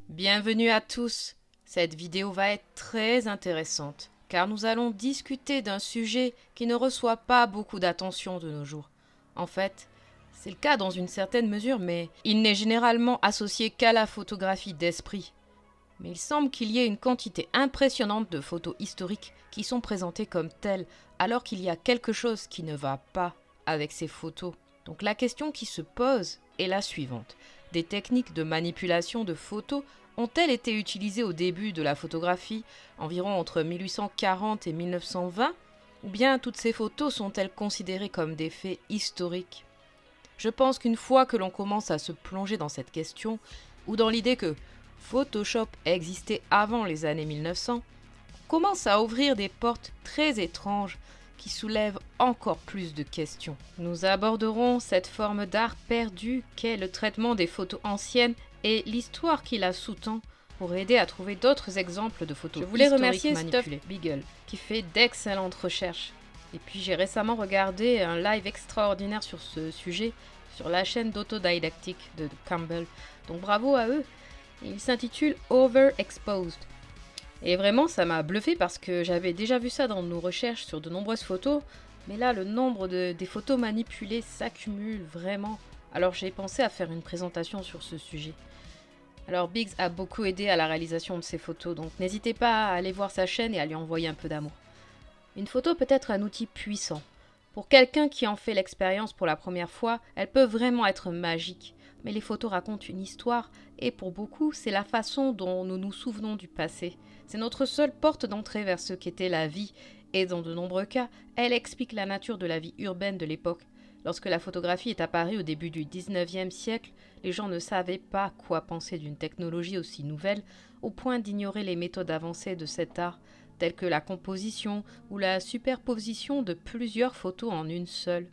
Bienvenue à tous. Cette vidéo va être très intéressante car nous allons discuter d'un sujet qui ne reçoit pas beaucoup d'attention de nos jours. En fait, c'est le cas dans une certaine mesure, mais il n'est généralement associé qu'à la photographie d'esprit. Mais il semble qu'il y ait une quantité impressionnante de photos historiques qui sont présentées comme telles, alors qu'il y a quelque chose qui ne va pas avec ces photos. Donc la question qui se pose est la suivante. Des techniques de manipulation de photos ont-elles été utilisées au début de la photographie, environ entre 1840 et 1920, ou bien toutes ces photos sont-elles considérées comme des faits historiques? Je pense qu'une fois que l'on commence à se plonger dans cette question, ou dans l'idée que Photoshop existait avant les années 1900, on commence à ouvrir des portes très étranges qui soulèvent encore plus de questions. Nous aborderons cette forme d'art perdu qu'est le traitement des photos anciennes et l'histoire qui la sous-tend pour aider à trouver d'autres exemples de photos. Je voulais remercier Stuff Beagle qui fait d'excellentes recherches. Et puis j'ai récemment regardé un live extraordinaire sur ce sujet sur la chaîne d'autodidactique de Campbell. Donc bravo à eux. Il s'intitule Overexposed. Et vraiment, ça m'a bluffé parce que j'avais déjà vu ça dans nos recherches sur de nombreuses photos. Mais là, le nombre des photos manipulées s'accumule vraiment. Alors j'ai pensé à faire une présentation sur ce sujet. Alors Biggs a beaucoup aidé à la réalisation de ces photos, donc n'hésitez pas à aller voir sa chaîne et à lui envoyer un peu d'amour. Une photo peut être un outil puissant. Pour quelqu'un qui en fait l'expérience pour la première fois, elle peut vraiment être magique. Mais les photos racontent une histoire, et pour beaucoup, c'est la façon dont nous nous souvenons du passé. C'est notre seule porte d'entrée vers ce qu'était la vie, et dans de nombreux cas, elle explique la nature de la vie urbaine de l'époque. Lorsque la photographie est apparue au début du 19e siècle, les gens ne savaient pas quoi penser d'une technologie aussi nouvelle, au point d'ignorer les méthodes avancées de cet art, telles que la composition ou la superposition de plusieurs photos en une seule.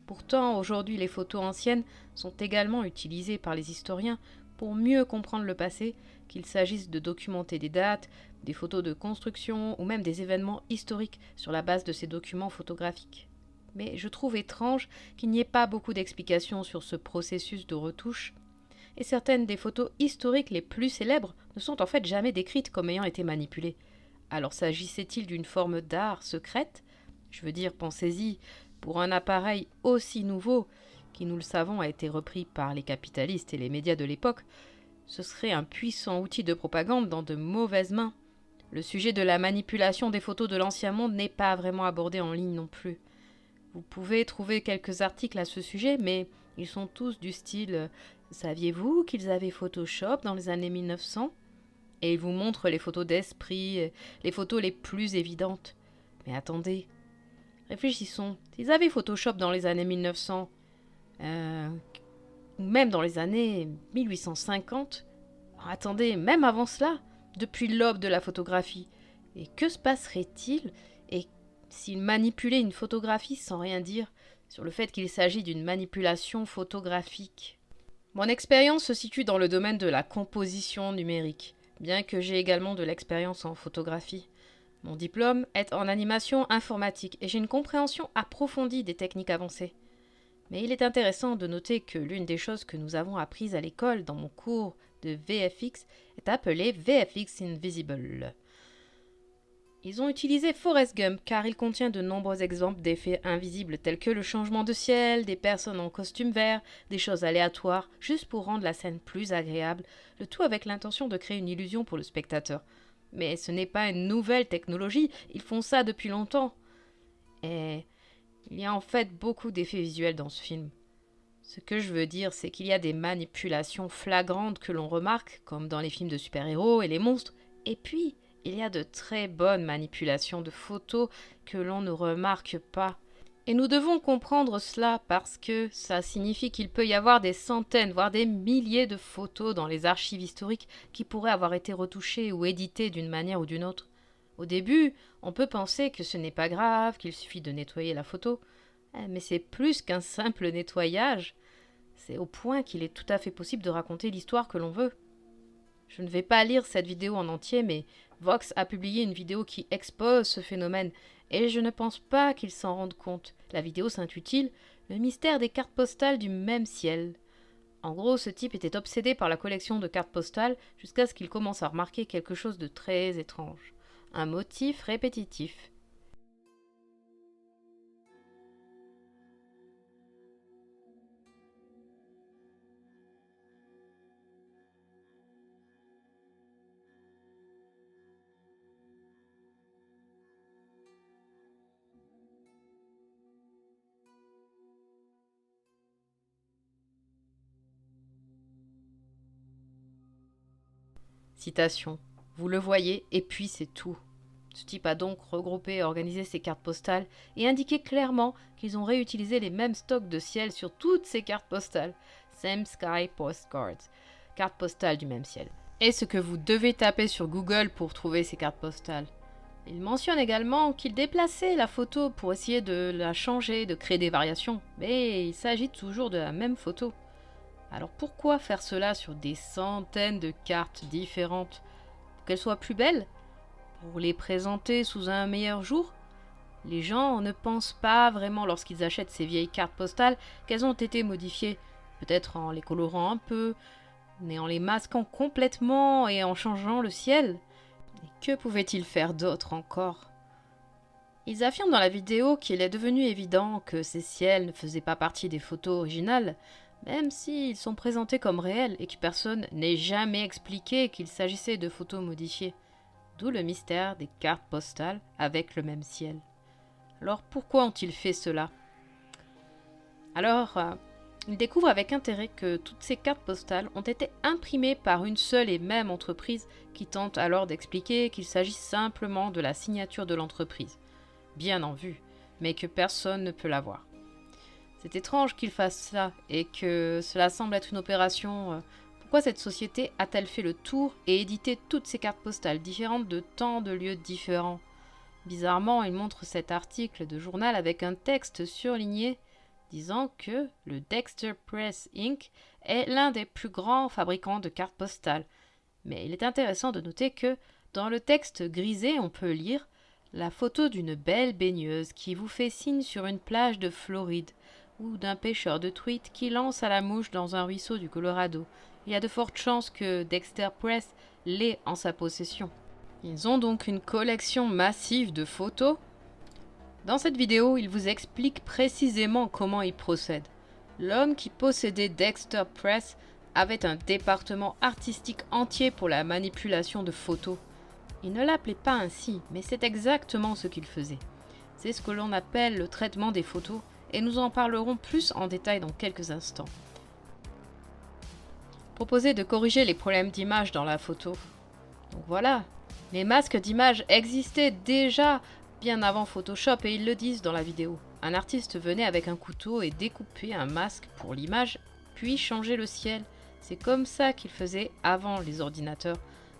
Pourtant, aujourd'hui, les photos anciennes sont également utilisées par les historiens pour mieux comprendre le passé, qu'il s'agisse de documenter des dates, des photos de construction ou même des événements historiques sur la base de ces documents photographiques. Mais je trouve étrange qu'il n'y ait pas beaucoup d'explications sur ce processus de retouche, et certaines des photos historiques les plus célèbres ne sont en fait jamais décrites comme ayant été manipulées. Alors s'agissait-il d'une forme d'art secrète? Je veux dire, pensez-y, pour un appareil aussi nouveau, qui nous le savons a été repris par les capitalistes et les médias de l'époque, ce serait un puissant outil de propagande dans de mauvaises mains. Le sujet de la manipulation des photos de l'ancien monde n'est pas vraiment abordé en ligne non plus. Vous pouvez trouver quelques articles à ce sujet, mais ils sont tous du style « Saviez-vous qu'ils avaient Photoshop dans les années 1900 ?» Et ils vous montrent les photos d'esprit, les photos les plus évidentes. Mais attendez, réfléchissons. S'ils avaient Photoshop dans les années 1900, ou même dans les années 1850, attendez, même avant cela, depuis l'aube de la photographie, et que se passerait-il s'ils manipulaient une photographie sans rien dire sur le fait qu'il s'agit d'une manipulation photographique? Mon expérience se situe dans le domaine de la composition numérique, bien que j'ai également de l'expérience en photographie. Mon diplôme est en animation informatique et j'ai une compréhension approfondie des techniques avancées. Mais il est intéressant de noter que l'une des choses que nous avons apprises à l'école dans mon cours de VFX est appelée VFX Invisible. Ils ont utilisé Forrest Gump car il contient de nombreux exemples d'effets invisibles tels que le changement de ciel, des personnes en costume vert, des choses aléatoires, juste pour rendre la scène plus agréable, le tout avec l'intention de créer une illusion pour le spectateur. Mais ce n'est pas une nouvelle technologie, ils font ça depuis longtemps. Et il y a en fait beaucoup d'effets visuels dans ce film. Ce que je veux dire, c'est qu'il y a des manipulations flagrantes que l'on remarque, comme dans les films de super-héros et les monstres, et puis il y a de très bonnes manipulations de photos que l'on ne remarque pas. Et nous devons comprendre cela parce que ça signifie qu'il peut y avoir des centaines, voire des milliers de photos dans les archives historiques qui pourraient avoir été retouchées ou éditées d'une manière ou d'une autre. Au début, on peut penser que ce n'est pas grave, qu'il suffit de nettoyer la photo. Mais c'est plus qu'un simple nettoyage. C'est au point qu'il est tout à fait possible de raconter l'histoire que l'on veut. Je ne vais pas lire cette vidéo en entier, mais Vox a publié une vidéo qui expose ce phénomène et je ne pense pas qu'ils s'en rendent compte. La vidéo s'intitule « Le mystère des cartes postales du même ciel ». En gros, ce type était obsédé par la collection de cartes postales jusqu'à ce qu'il commence à remarquer quelque chose de très étrange. Un motif répétitif. Citation. Vous le voyez, et puis c'est tout. Ce type a donc regroupé et organisé ces cartes postales et indiqué clairement qu'ils ont réutilisé les mêmes stocks de ciel sur toutes ces cartes postales. Same Sky Postcards. Cartes postales du même ciel. Et ce que vous devez taper sur Google pour trouver ces cartes postales. Il mentionne également qu'il déplaçait la photo pour essayer de la changer, de créer des variations. Mais il s'agit toujours de la même photo. Alors pourquoi faire cela sur des centaines de cartes différentes? Pour qu'elles soient plus belles? Pour les présenter sous un meilleur jour? Les gens ne pensent pas vraiment lorsqu'ils achètent ces vieilles cartes postales qu'elles ont été modifiées, peut-être en les colorant un peu, mais en les masquant complètement et en changeant le ciel. Et que pouvaient-ils faire d'autre encore? Ils affirment dans la vidéo qu'il est devenu évident que ces ciels ne faisaient pas partie des photos originales, même s'ils sont présentés comme réels et que personne n'ait jamais expliqué qu'il s'agissait de photos modifiées. D'où le mystère des cartes postales avec le même ciel. Alors pourquoi ont-ils fait cela? Alors, ils découvrent avec intérêt que toutes ces cartes postales ont été imprimées par une seule et même entreprise qui tente alors d'expliquer qu'il s'agit simplement de la signature de l'entreprise. Bien en vue, mais que personne ne peut la voir. C'est étrange qu'ils fassent ça et que cela semble être une opération. Pourquoi cette société a-t-elle fait le tour et édité toutes ces cartes postales différentes de tant de lieux différents? Bizarrement, il montre cet article de journal avec un texte surligné disant que le Dexter Press Inc. est l'un des plus grands fabricants de cartes postales. Mais il est intéressant de noter que dans le texte grisé, on peut lire la photo d'une belle baigneuse qui vous fait signe sur une plage de Floride, ou d'un pêcheur de truites qui lance à la mouche dans un ruisseau du Colorado. Il y a de fortes chances que Dexter Press l'ait en sa possession. Ils ont donc une collection massive de photos. Dans cette vidéo, il vous explique précisément comment ils procèdent. L'homme qui possédait Dexter Press avait un département artistique entier pour la manipulation de photos. Il ne l'appelait pas ainsi, mais c'est exactement ce qu'il faisait. C'est ce que l'on appelle le traitement des photos, et nous en parlerons plus en détail dans quelques instants. Proposer de corriger les problèmes d'image dans la photo. Donc voilà, les masques d'image existaient déjà bien avant Photoshop et ils le disent dans la vidéo. Un artiste venait avec un couteau et découpait un masque pour l'image, puis changeait le ciel. C'est comme ça qu'ils faisaient avant les ordinateurs.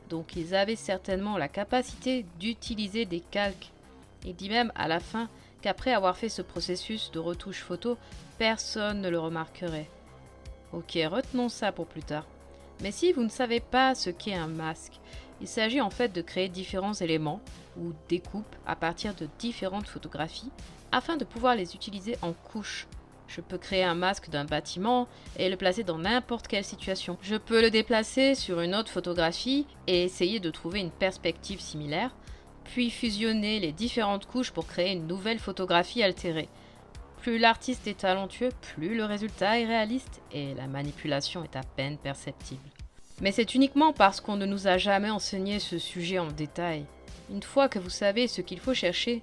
Donc ils avaient certainement la capacité d'utiliser des calques. Il dit même à la fin qu'après avoir fait ce processus de retouche photo, personne ne le remarquerait. Ok, retenons ça pour plus tard. Mais si vous ne savez pas ce qu'est un masque, il s'agit en fait de créer différents éléments ou découpes à partir de différentes photographies afin de pouvoir les utiliser en couches. Je peux créer un masque d'un bâtiment et le placer dans n'importe quelle situation. Je peux le déplacer sur une autre photographie et essayer de trouver une perspective similaire, puis fusionner les différentes couches pour créer une nouvelle photographie altérée. Plus l'artiste est talentueux, plus le résultat est réaliste et la manipulation est à peine perceptible. Mais c'est uniquement parce qu'on ne nous a jamais enseigné ce sujet en détail. Une fois que vous savez ce qu'il faut chercher,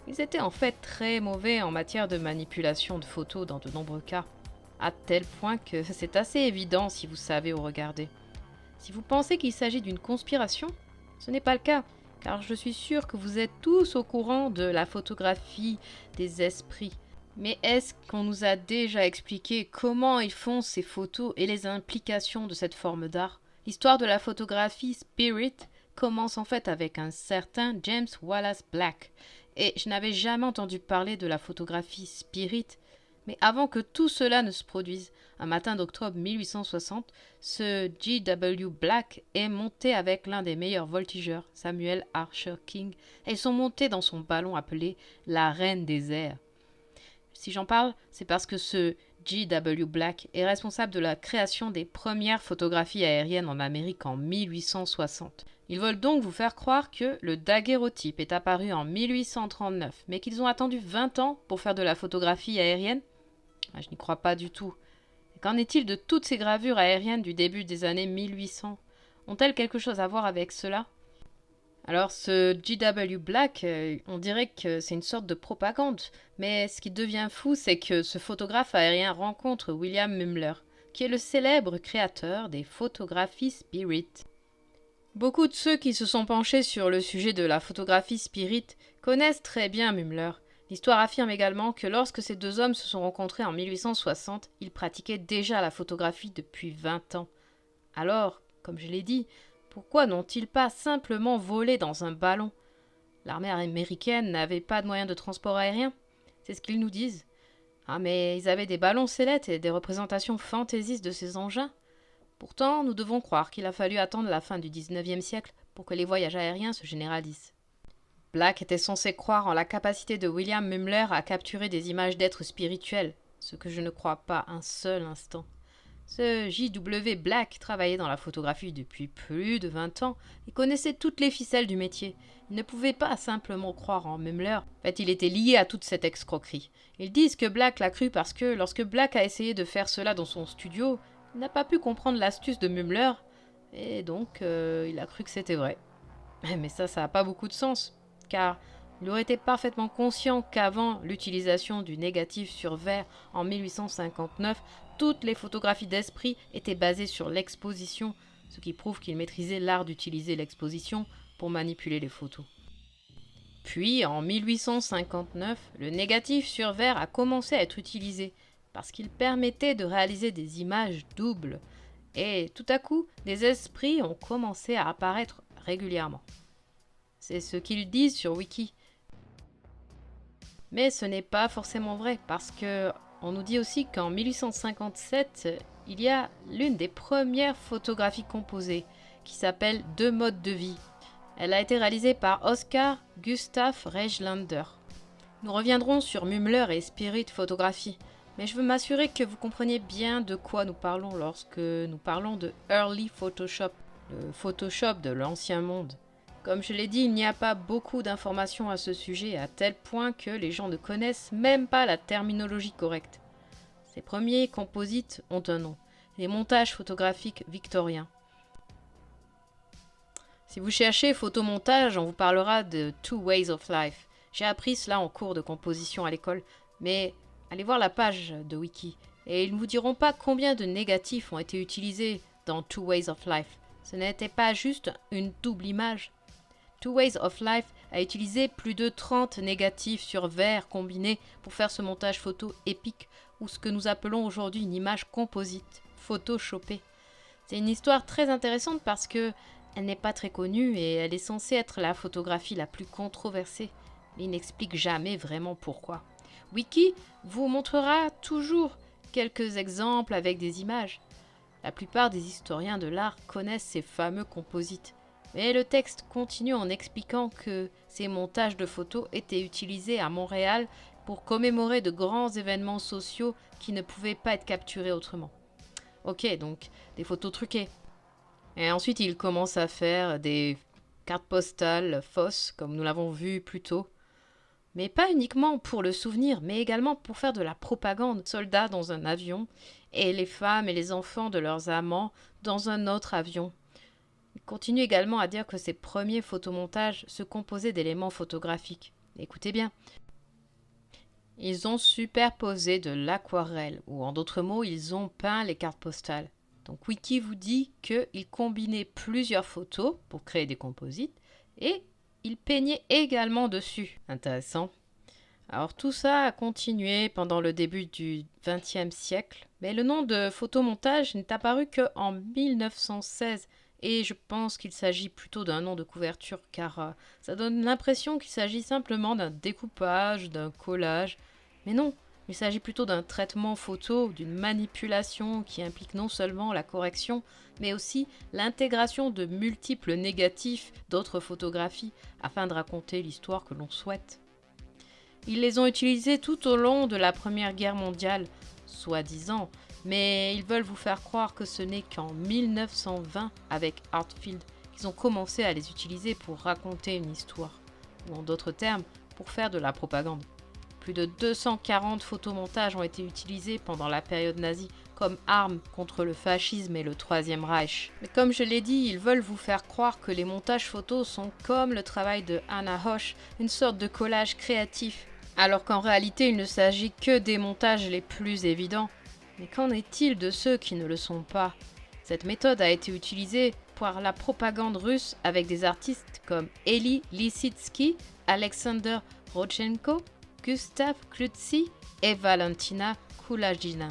ils étaient en fait très mauvais en matière de manipulation de photos dans de nombreux cas, à tel point que c'est assez évident si vous savez où regarder. Si vous pensez qu'il s'agit d'une conspiration, ce n'est pas le cas, car je suis sûre que vous êtes tous au courant de la photographie des esprits. Mais est-ce qu'on nous a déjà expliqué comment ils font ces photos et les implications de cette forme d'art? L'histoire de la photographie Spirit commence en fait avec un certain James Wallace Black. Et je n'avais jamais entendu parler de la photographie Spirit, Mais avant que tout cela ne se produise, un matin d'octobre 1860, ce G.W. Black est monté avec l'un des meilleurs voltigeurs, Samuel Archer King, et ils sont montés dans son ballon appelé la Reine des airs. Si j'en parle, c'est parce que ce G.W. Black est responsable de la création des premières photographies aériennes en Amérique en 1860. Ils veulent donc vous faire croire que le daguerreotype est apparu en 1839, mais qu'ils ont attendu 20 ans pour faire de la photographie aérienne. Je n'y crois pas du tout. Et qu'en est-il de toutes ces gravures aériennes du début des années 1800 ? Ont-elles quelque chose à voir avec cela ? Alors ce G.W. Black, on dirait que c'est une sorte de propagande, mais ce qui devient fou, c'est que ce photographe aérien rencontre William Mumler, qui est le célèbre créateur des photographies Spirit. Beaucoup de ceux qui se sont penchés sur le sujet de la photographie Spirit connaissent très bien Mumler. L'histoire affirme également que lorsque ces deux hommes se sont rencontrés en 1860, ils pratiquaient déjà la photographie depuis 20 ans. Alors, comme je l'ai dit, pourquoi n'ont-ils pas simplement volé dans un ballon ? L'armée américaine n'avait pas de moyens de transport aérien. C'est ce qu'ils nous disent. Ah, mais ils avaient des ballons sellettes et des représentations fantaisistes de ces engins. Pourtant, nous devons croire qu'il a fallu attendre la fin du XIXe siècle pour que les voyages aériens se généralisent. Black était censé croire en la capacité de William Mumler à capturer des images d'êtres spirituels, ce que je ne crois pas un seul instant. Ce J.W. Black travaillait dans la photographie depuis plus de 20 ans et connaissait toutes les ficelles du métier. Il ne pouvait pas simplement croire en Mumler. En fait, il était lié à toute cette escroquerie. Ils disent que Black l'a cru parce que lorsque Black a essayé de faire cela dans son studio, il n'a pas pu comprendre l'astuce de Mumler et donc il a cru que c'était vrai. Mais ça n'a pas beaucoup de sens, car il aurait été parfaitement conscient qu'avant l'utilisation du négatif sur verre en 1859, toutes les photographies d'esprit étaient basées sur l'exposition, ce qui prouve qu'il maîtrisait l'art d'utiliser l'exposition pour manipuler les photos. Puis, en 1859, le négatif sur verre a commencé à être utilisé, parce qu'il permettait de réaliser des images doubles, et tout à coup, des esprits ont commencé à apparaître régulièrement. C'est ce qu'ils disent sur Wiki. Mais ce n'est pas forcément vrai, parce que on nous dit aussi qu'en 1857, il y a l'une des premières photographies composées, qui s'appelle Deux modes de vie. Elle a été réalisée par Oscar Gustav Reichländer. Nous reviendrons sur Mumler et Spirit Photographie, mais je veux m'assurer que vous compreniez bien de quoi nous parlons lorsque nous parlons de Early Photoshop, le Photoshop de l'ancien monde. Comme je l'ai dit, il n'y a pas beaucoup d'informations à ce sujet, à tel point que les gens ne connaissent même pas la terminologie correcte. Ces premiers composites ont un nom, les montages photographiques victoriens. Si vous cherchez photomontage, on vous parlera de Two Ways of Life. J'ai appris cela en cours de composition à l'école, mais allez voir la page de Wiki, et ils ne vous diront pas combien de négatifs ont été utilisés dans Two Ways of Life. Ce n'était pas juste une double image. Two Ways of Life a utilisé plus de 30 négatifs sur verre combinés pour faire ce montage photo épique, ou ce que nous appelons aujourd'hui une image composite, photoshopée. C'est une histoire très intéressante parce que elle n'est pas très connue et elle est censée être la photographie la plus controversée, mais il n'explique jamais vraiment pourquoi. Wiki vous montrera toujours quelques exemples avec des images. La plupart des historiens de l'art connaissent ces fameux composites. Mais le texte continue en expliquant que ces montages de photos étaient utilisés à Montréal pour commémorer de grands événements sociaux qui ne pouvaient pas être capturés autrement. Ok, donc des photos truquées. Et ensuite, il commence à faire des cartes postales fausses, comme nous l'avons vu plus tôt. Mais pas uniquement pour le souvenir, mais également pour faire de la propagande. Soldats dans un avion, et les femmes et les enfants de leurs amants dans un autre avion. Il continue également à dire que ses premiers photomontages se composaient d'éléments photographiques. Écoutez bien. Ils ont superposé de l'aquarelle, ou en d'autres mots, ils ont peint les cartes postales. Donc Wiki vous dit qu'il combinait plusieurs photos pour créer des composites, et il peignait également dessus. Intéressant. Alors tout ça a continué pendant le début du XXe siècle, mais le nom de photomontage n'est apparu qu'en 1916, et je pense qu'il s'agit plutôt d'un nom de couverture, car ça donne l'impression qu'il s'agit simplement d'un découpage, d'un collage. Mais non, Il s'agit plutôt d'un traitement photo, d'une manipulation qui implique non seulement la correction, mais aussi l'intégration de multiples négatifs d'autres photographies afin de raconter l'histoire que l'on souhaite. Ils les ont utilisés tout au long de la Première Guerre mondiale, soi-disant, mais ils veulent vous faire croire que ce n'est qu'en 1920, avec Hartfield, qu'ils ont commencé à les utiliser pour raconter une histoire, ou en d'autres termes, pour faire de la propagande. Plus de 240 photomontages ont été utilisés pendant la période nazie comme arme contre le fascisme et le Troisième Reich. Mais comme je l'ai dit, ils veulent vous faire croire que les montages photos sont comme le travail de Hannah Hoche, une sorte de collage créatif, alors qu'en réalité il ne s'agit que des montages les plus évidents. Mais qu'en est-il de ceux qui ne le sont pas? Cette méthode a été utilisée par la propagande russe avec des artistes comme Eli Lissitsky, Alexander Rodchenko, Gustav Klutzy et Valentina Kulagina.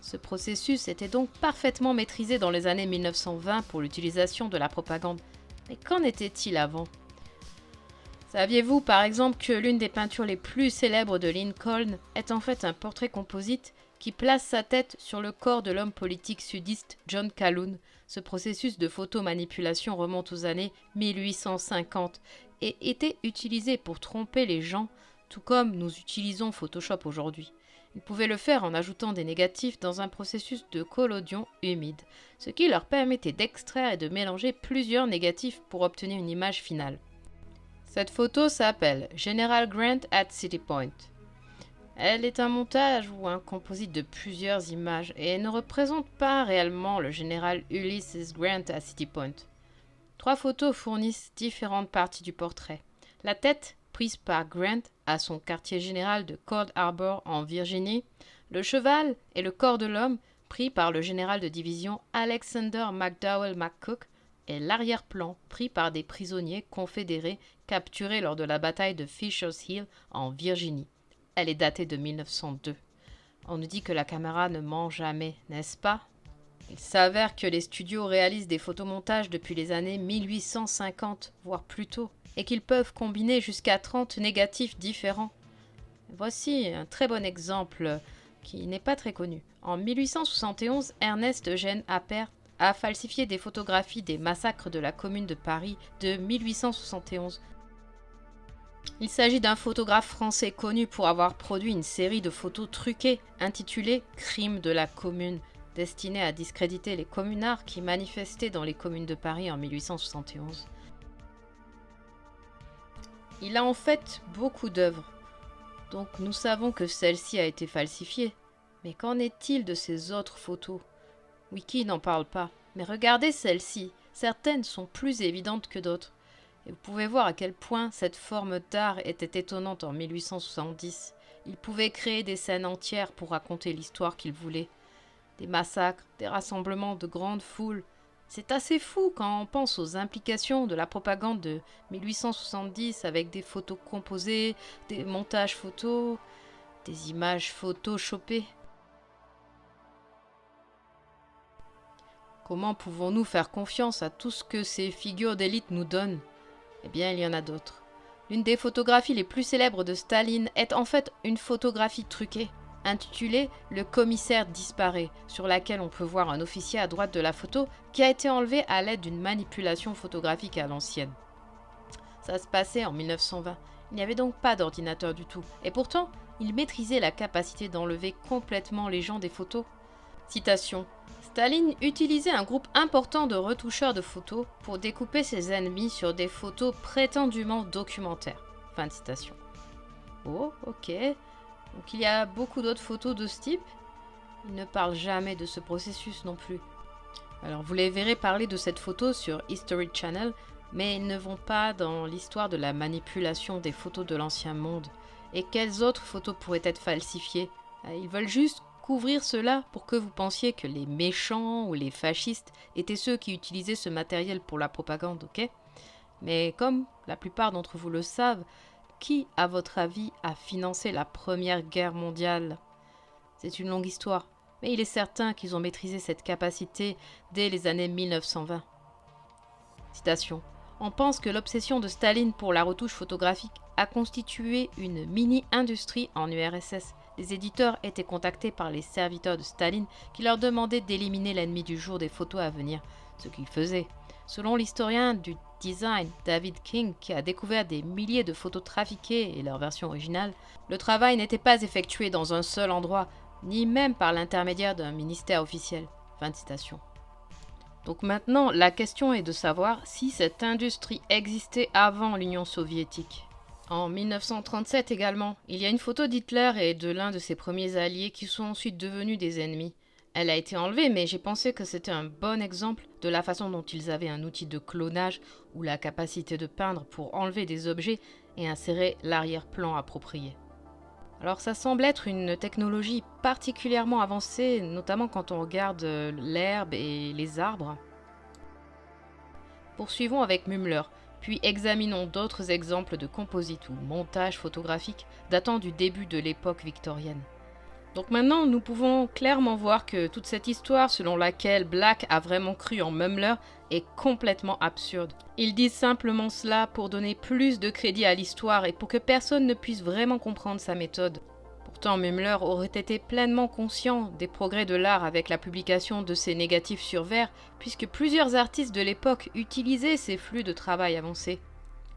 Ce processus était donc parfaitement maîtrisé dans les années 1920 pour l'utilisation de la propagande. Mais qu'en était-il avant? Saviez-vous par exemple que l'une des peintures les plus célèbres de Lincoln est en fait un portrait composite qui place sa tête sur le corps de l'homme politique sudiste John Calhoun? Ce processus de photomanipulation remonte aux années 1850 et était utilisé pour tromper les gens, tout comme nous utilisons Photoshop aujourd'hui. Ils pouvaient le faire en ajoutant des négatifs dans un processus de collodion humide, ce qui leur permettait d'extraire et de mélanger plusieurs négatifs pour obtenir une image finale. Cette photo s'appelle General Grant at City Point. Elle est un montage ou un composite de plusieurs images et ne représente pas réellement le général Ulysses Grant à City Point. 3 photos fournissent différentes parties du portrait. La tête, prise par Grant à son quartier général de Cold Harbor en Virginie, le cheval et le corps de l'homme, pris par le général de division Alexander McDowell McCook, et l'arrière-plan, pris par des prisonniers confédérés capturés lors de la bataille de Fisher's Hill en Virginie. Elle est datée de 1902. On nous dit que la caméra ne ment jamais, n'est-ce pas? Il s'avère que les studios réalisent des photomontages depuis les années 1850, voire plus tôt, et qu'ils peuvent combiner jusqu'à 30 négatifs différents. Voici un très bon exemple qui n'est pas très connu. En 1871, Ernest Eugène Appert a falsifié des photographies des massacres de la Commune de Paris de 1871. Il s'agit d'un photographe français connu pour avoir produit une série de photos truquées intitulée « Crimes de la Commune », destinée à discréditer les communards qui manifestaient dans les communes de Paris en 1871. Il a en fait beaucoup d'œuvres, donc nous savons que celle-ci a été falsifiée. Mais qu'en est-il de ces autres photos? Wiki n'en parle pas, mais regardez celle-ci, certaines sont plus évidentes que d'autres. Et vous pouvez voir à quel point cette forme d'art était étonnante en 1870. Il pouvait créer des scènes entières pour raconter l'histoire qu'il voulait. Des massacres, des rassemblements de grandes foules. C'est assez fou quand on pense aux implications de la propagande de 1870 avec des photos composées, des montages photos, des images photoshopées. Comment pouvons-nous faire confiance à tout ce que ces figures d'élite nous donnent? Eh bien, il y en a d'autres. L'une des photographies les plus célèbres de Staline est en fait une photographie truquée, intitulée « Le commissaire disparaît », sur laquelle on peut voir un officier à droite de la photo qui a été enlevé à l'aide d'une manipulation photographique à l'ancienne. Ça se passait en 1920. Il n'y avait donc pas d'ordinateur du tout. Et pourtant, il maîtrisait la capacité d'enlever complètement les gens des photos. Citation. Staline utilisait un groupe important de retoucheurs de photos pour découper ses ennemis sur des photos prétendument documentaires. Fin de citation. Oh, ok. Donc il y a beaucoup d'autres photos de ce type. Il ne parle jamais de ce processus non plus. Alors vous les verrez parler de cette photo sur History Channel, mais ils ne vont pas dans l'histoire de la manipulation des photos de l'ancien monde. Et quelles autres photos pourraient être falsifiées? Ils veulent juste couvrir cela pour que vous pensiez que les méchants ou les fascistes étaient ceux qui utilisaient ce matériel pour la propagande, ok? Mais comme la plupart d'entre vous le savent, qui, à votre avis, a financé la Première Guerre mondiale? C'est une longue histoire, mais il est certain qu'ils ont maîtrisé cette capacité dès les années 1920. Citation. On pense que l'obsession de Staline pour la retouche photographique a constitué une mini-industrie en URSS les éditeurs étaient contactés par les serviteurs de Staline qui leur demandaient d'éliminer l'ennemi du jour des photos à venir, ce qu'ils faisaient. Selon l'historien du design David King, qui a découvert des milliers de photos trafiquées et leur version originale, le travail n'était pas effectué dans un seul endroit, ni même par l'intermédiaire d'un ministère officiel. Fin de citation. Donc maintenant, la question est de savoir si cette industrie existait avant l'Union soviétique. En 1937 également, il y a une photo d'Hitler et de l'un de ses premiers alliés qui sont ensuite devenus des ennemis. Elle a été enlevée, mais j'ai pensé que c'était un bon exemple de la façon dont ils avaient un outil de clonage ou la capacité de peindre pour enlever des objets et insérer l'arrière-plan approprié. Alors ça semble être une technologie particulièrement avancée, notamment quand on regarde l'herbe et les arbres. Poursuivons avec Mümmler, puis examinons d'autres exemples de composite ou montage photographique datant du début de l'époque victorienne. Donc maintenant, nous pouvons clairement voir que toute cette histoire selon laquelle Black a vraiment cru en Mümmler est complètement absurde. Ils disent simplement cela pour donner plus de crédit à l'histoire et pour que personne ne puisse vraiment comprendre sa méthode. Pourtant, Mümmler aurait été pleinement conscient des progrès de l'art avec la publication de ses négatifs sur verre, puisque plusieurs artistes de l'époque utilisaient ces flux de travail avancés.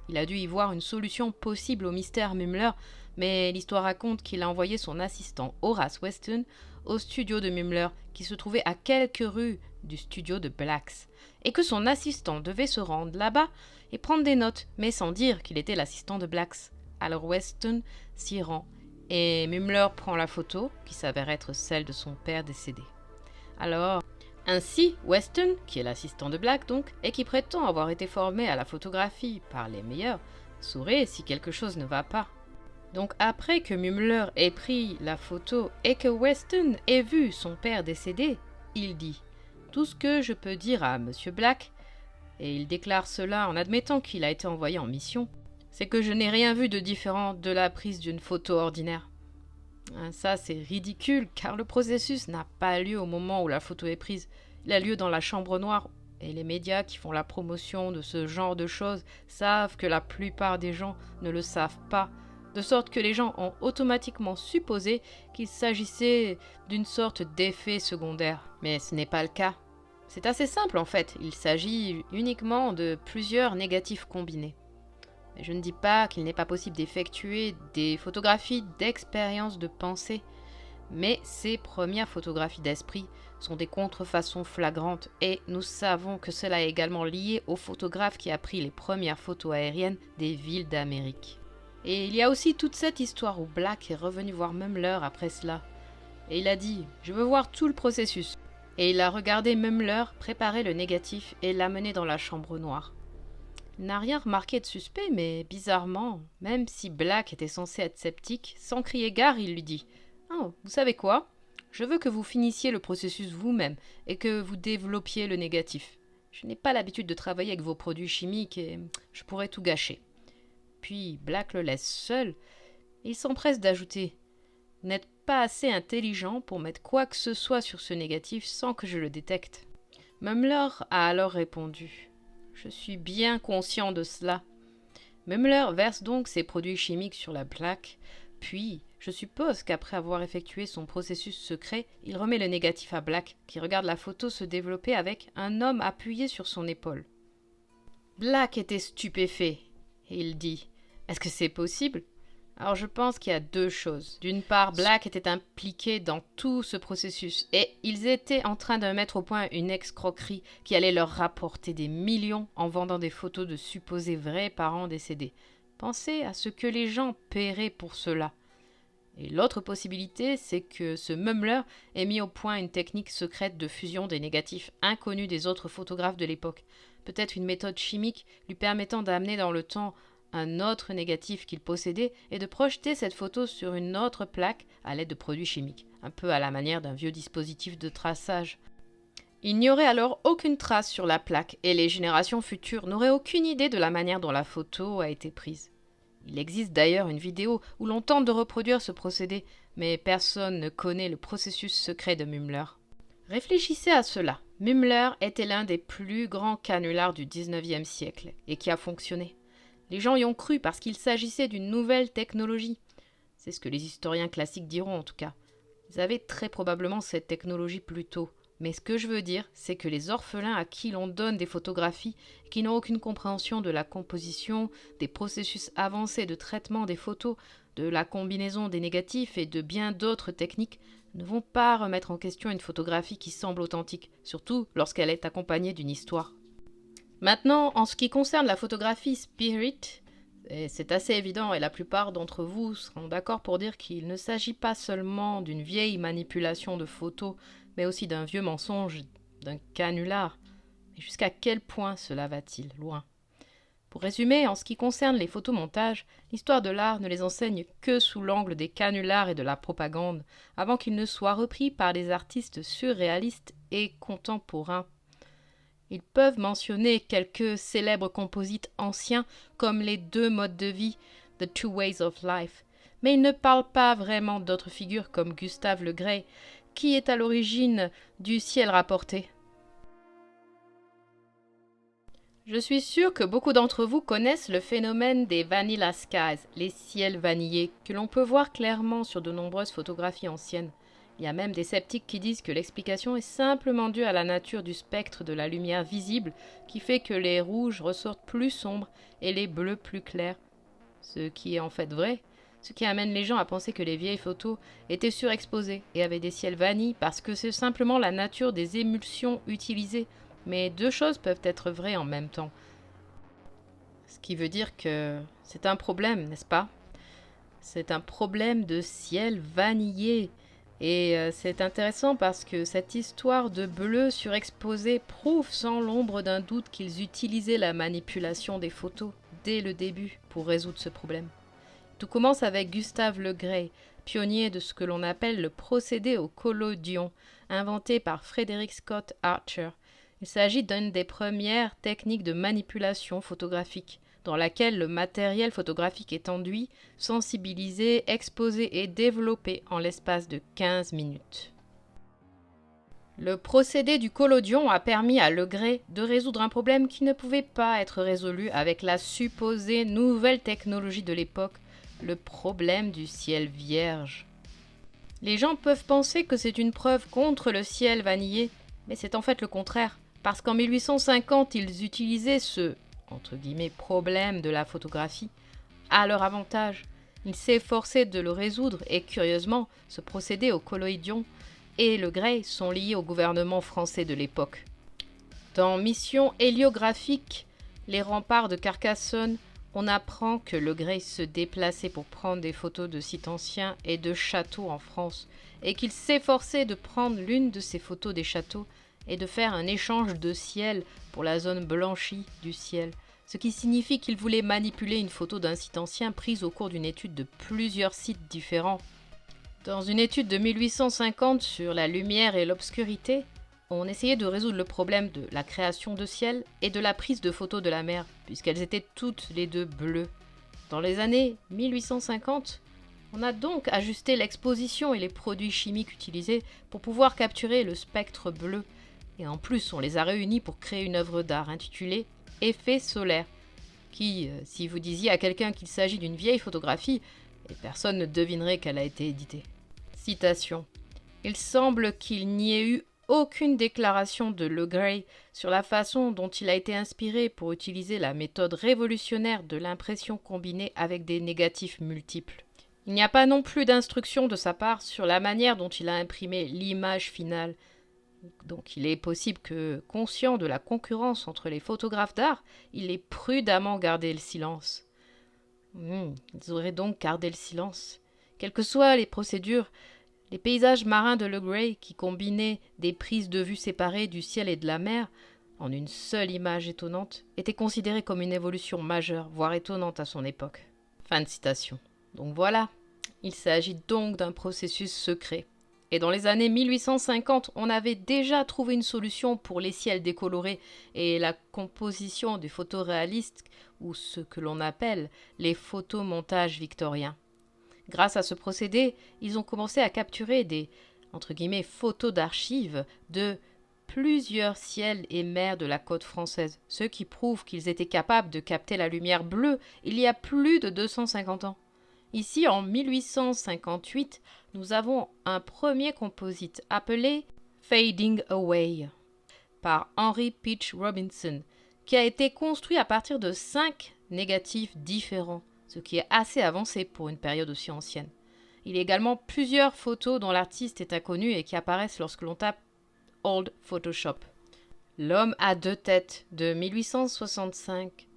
Il a dû y voir une solution possible au mystère Mümmler, mais l'histoire raconte qu'il a envoyé son assistant Horace Weston au studio de Mümmler, qui se trouvait à quelques rues du studio de Blacks, et que son assistant devait se rendre là-bas et prendre des notes, mais sans dire qu'il était l'assistant de Blacks. Alors Weston s'y rend, et Mümmler prend la photo, qui s'avère être celle de son père décédé. Alors, ainsi, Weston, qui est l'assistant de Black donc, et qui prétend avoir été formé à la photographie par les meilleurs, saurait si quelque chose ne va pas. Donc après que Mümmler ait pris la photo et que Weston ait vu son père décédé, il dit « Tout ce que je peux dire à Monsieur Black, et il déclare cela en admettant qu'il a été envoyé en mission, c'est que je n'ai rien vu de différent de la prise d'une photo ordinaire. » Ça c'est ridicule car le processus n'a pas lieu au moment où la photo est prise, il a lieu dans la chambre noire et les médias qui font la promotion de ce genre de choses savent que la plupart des gens ne le savent pas, de sorte que les gens ont automatiquement supposé qu'il s'agissait d'une sorte d'effet secondaire. Mais ce n'est pas le cas. C'est assez simple en fait, il s'agit uniquement de plusieurs négatifs combinés. Mais je ne dis pas qu'il n'est pas possible d'effectuer des photographies d'expérience de pensée, mais ces premières photographies d'esprit sont des contrefaçons flagrantes et nous savons que cela est également lié au photographe qui a pris les premières photos aériennes des villes d'Amérique. Et il y a aussi toute cette histoire où Black est revenu voir Mümmler après cela. Et il a dit « Je veux voir tout le processus ». Et il a regardé Mümmler préparer le négatif et l'amener dans la chambre noire. Il n'a rien remarqué de suspect, mais bizarrement, même si Black était censé être sceptique, sans crier gare, il lui dit « Oh, vous savez quoi ? Je veux que vous finissiez le processus vous-même et que vous développiez le négatif. Je n'ai pas l'habitude de travailler avec vos produits chimiques et je pourrais tout gâcher. » Puis Black le laisse seul et il s'empresse d'ajouter « Vous n'êtes pas assez intelligent pour mettre quoi que ce soit sur ce négatif sans que je le détecte. » Mümmler a alors répondu « Je suis bien conscient de cela. » Mümmler verse donc ses produits chimiques sur la plaque, puis je suppose qu'après avoir effectué son processus secret, il remet le négatif à Black, qui regarde la photo se développer avec un homme appuyé sur son épaule. Black était stupéfait, et il dit « Est-ce que c'est possible ?» Alors je pense qu'il y a deux choses. D'une part, Black était impliqué dans tout ce processus, et ils étaient en train de mettre au point une escroquerie qui allait leur rapporter des millions en vendant des photos de supposés vrais parents décédés. Pensez à ce que les gens paieraient pour cela. Et l'autre possibilité, c'est que ce Mümmler ait mis au point une technique secrète de fusion des négatifs inconnue des autres photographes de l'époque. Peut-être une méthode chimique lui permettant d'amener dans le temps un autre négatif qu'il possédait et de projeter cette photo sur une autre plaque à l'aide de produits chimiques, un peu à la manière d'un vieux dispositif de traçage. Il n'y aurait alors aucune trace sur la plaque et les générations futures n'auraient aucune idée de la manière dont la photo a été prise. Il existe d'ailleurs une vidéo où l'on tente de reproduire ce procédé, mais personne ne connaît le processus secret de Mümmler. Réfléchissez à cela. Mümmler était l'un des plus grands canulars du 19e siècle et qui a fonctionné. Les gens y ont cru parce qu'il s'agissait d'une nouvelle technologie. C'est ce que les historiens classiques diront en tout cas. Ils avaient très probablement cette technologie plus tôt. Mais ce que je veux dire, c'est que les orphelins à qui l'on donne des photographies et qui n'ont aucune compréhension de la composition, des processus avancés de traitement des photos, de la combinaison des négatifs et de bien d'autres techniques, ne vont pas remettre en question une photographie qui semble authentique, surtout lorsqu'elle est accompagnée d'une histoire. Maintenant, en ce qui concerne la photographie spirit, et c'est assez évident et la plupart d'entre vous seront d'accord pour dire qu'il ne s'agit pas seulement d'une vieille manipulation de photos, mais aussi d'un vieux mensonge, d'un canular. Mais jusqu'à quel point cela va-t-il loin? Pour résumer, en ce qui concerne les photomontages, l'histoire de l'art ne les enseigne que sous l'angle des canulars et de la propagande, avant qu'ils ne soient repris par des artistes surréalistes et contemporains. Ils peuvent mentionner quelques célèbres composites anciens comme les deux modes de vie, The Two Ways of Life, mais ils ne parlent pas vraiment d'autres figures comme Gustave Le Gray, qui est à l'origine du ciel rapporté. Je suis sûre que beaucoup d'entre vous connaissent le phénomène des vanilla skies, les ciels vanillés, que l'on peut voir clairement sur de nombreuses photographies anciennes. Il y a même des sceptiques qui disent que l'explication est simplement due à la nature du spectre de la lumière visible, qui fait que les rouges ressortent plus sombres et les bleus plus clairs. Ce qui est en fait vrai, ce qui amène les gens à penser que les vieilles photos étaient surexposées et avaient des ciels vanilles parce que c'est simplement la nature des émulsions utilisées. Mais deux choses peuvent être vraies en même temps. Ce qui veut dire que c'est un problème, n'est-ce pas? C'est un problème de ciel vanillé. Et c'est intéressant parce que cette histoire de bleu surexposé prouve sans l'ombre d'un doute qu'ils utilisaient la manipulation des photos dès le début pour résoudre ce problème. Tout commence avec Gustave Le Gray, pionnier de ce que l'on appelle le procédé au collodion, inventé par Frederick Scott Archer. Il s'agit d'une des premières techniques de manipulation photographique, dans laquelle le matériel photographique est enduit, sensibilisé, exposé et développé en l'espace de 15 minutes. Le procédé du collodion a permis à Le Gray de résoudre un problème qui ne pouvait pas être résolu avec la supposée nouvelle technologie de l'époque, le problème du ciel vierge. Les gens peuvent penser que c'est une preuve contre le ciel vanillé, mais c'est en fait le contraire, parce qu'en 1850, ils utilisaient ce entre guillemets, problème de la photographie à leur avantage. Ils s'efforçaient de le résoudre et, curieusement, ce procédé au colloïdion et Le Gray sont liés au gouvernement français de l'époque. Dans Mission héliographique, les remparts de Carcassonne, on apprend que Le Gray se déplaçait pour prendre des photos de sites anciens et de châteaux en France, et qu'il s'efforçait de prendre l'une de ces photos des châteaux et de faire un échange de ciel pour la zone blanchie du ciel, ce qui signifie qu'il voulait manipuler une photo d'un site ancien prise au cours d'une étude de plusieurs sites différents. Dans une étude de 1850 sur la lumière et l'obscurité, on essayait de résoudre le problème de la création de ciel et de la prise de photos de la mer, puisqu'elles étaient toutes les deux bleues. Dans les années 1850, on a donc ajusté l'exposition et les produits chimiques utilisés pour pouvoir capturer le spectre bleu. Et en plus, on les a réunis pour créer une œuvre d'art intitulée « Effet solaire » qui, si vous disiez à quelqu'un qu'il s'agit d'une vieille photographie, personne ne devinerait qu'elle a été éditée. Citation. « Il semble qu'il n'y ait eu aucune déclaration de Le Gray sur la façon dont il a été inspiré pour utiliser la méthode révolutionnaire de l'impression combinée avec des négatifs multiples. Il n'y a pas non plus d'instruction de sa part sur la manière dont il a imprimé l'image finale. Donc il est possible que, conscient de la concurrence entre les photographes d'art, il ait prudemment gardé le silence. Ils auraient donc gardé le silence. Quelles que soient les procédures, les paysages marins de Le Gray, qui combinaient des prises de vue séparées du ciel et de la mer, en une seule image étonnante, étaient considérés comme une évolution majeure, voire étonnante à son époque. Fin de citation. Donc voilà, il s'agit donc d'un processus secret. Et dans les années 1850, on avait déjà trouvé une solution pour les ciels décolorés et la composition des photos réalistes, ou ce que l'on appelle les photomontages victoriens. Grâce à ce procédé, ils ont commencé à capturer des entre guillemets, photos d'archives de plusieurs ciels et mers de la côte française, ce qui prouve qu'ils étaient capables de capter la lumière bleue il y a plus de 250 ans. Ici, en 1858, nous avons un premier composite appelé Fading Away par Henry Peach Robinson, qui a été construit à partir de 5 négatifs différents, ce qui est assez avancé pour une période aussi ancienne. Il y a également plusieurs photos dont l'artiste est inconnu et qui apparaissent lorsque l'on tape Old Photoshop. L'homme à deux têtes de 1865.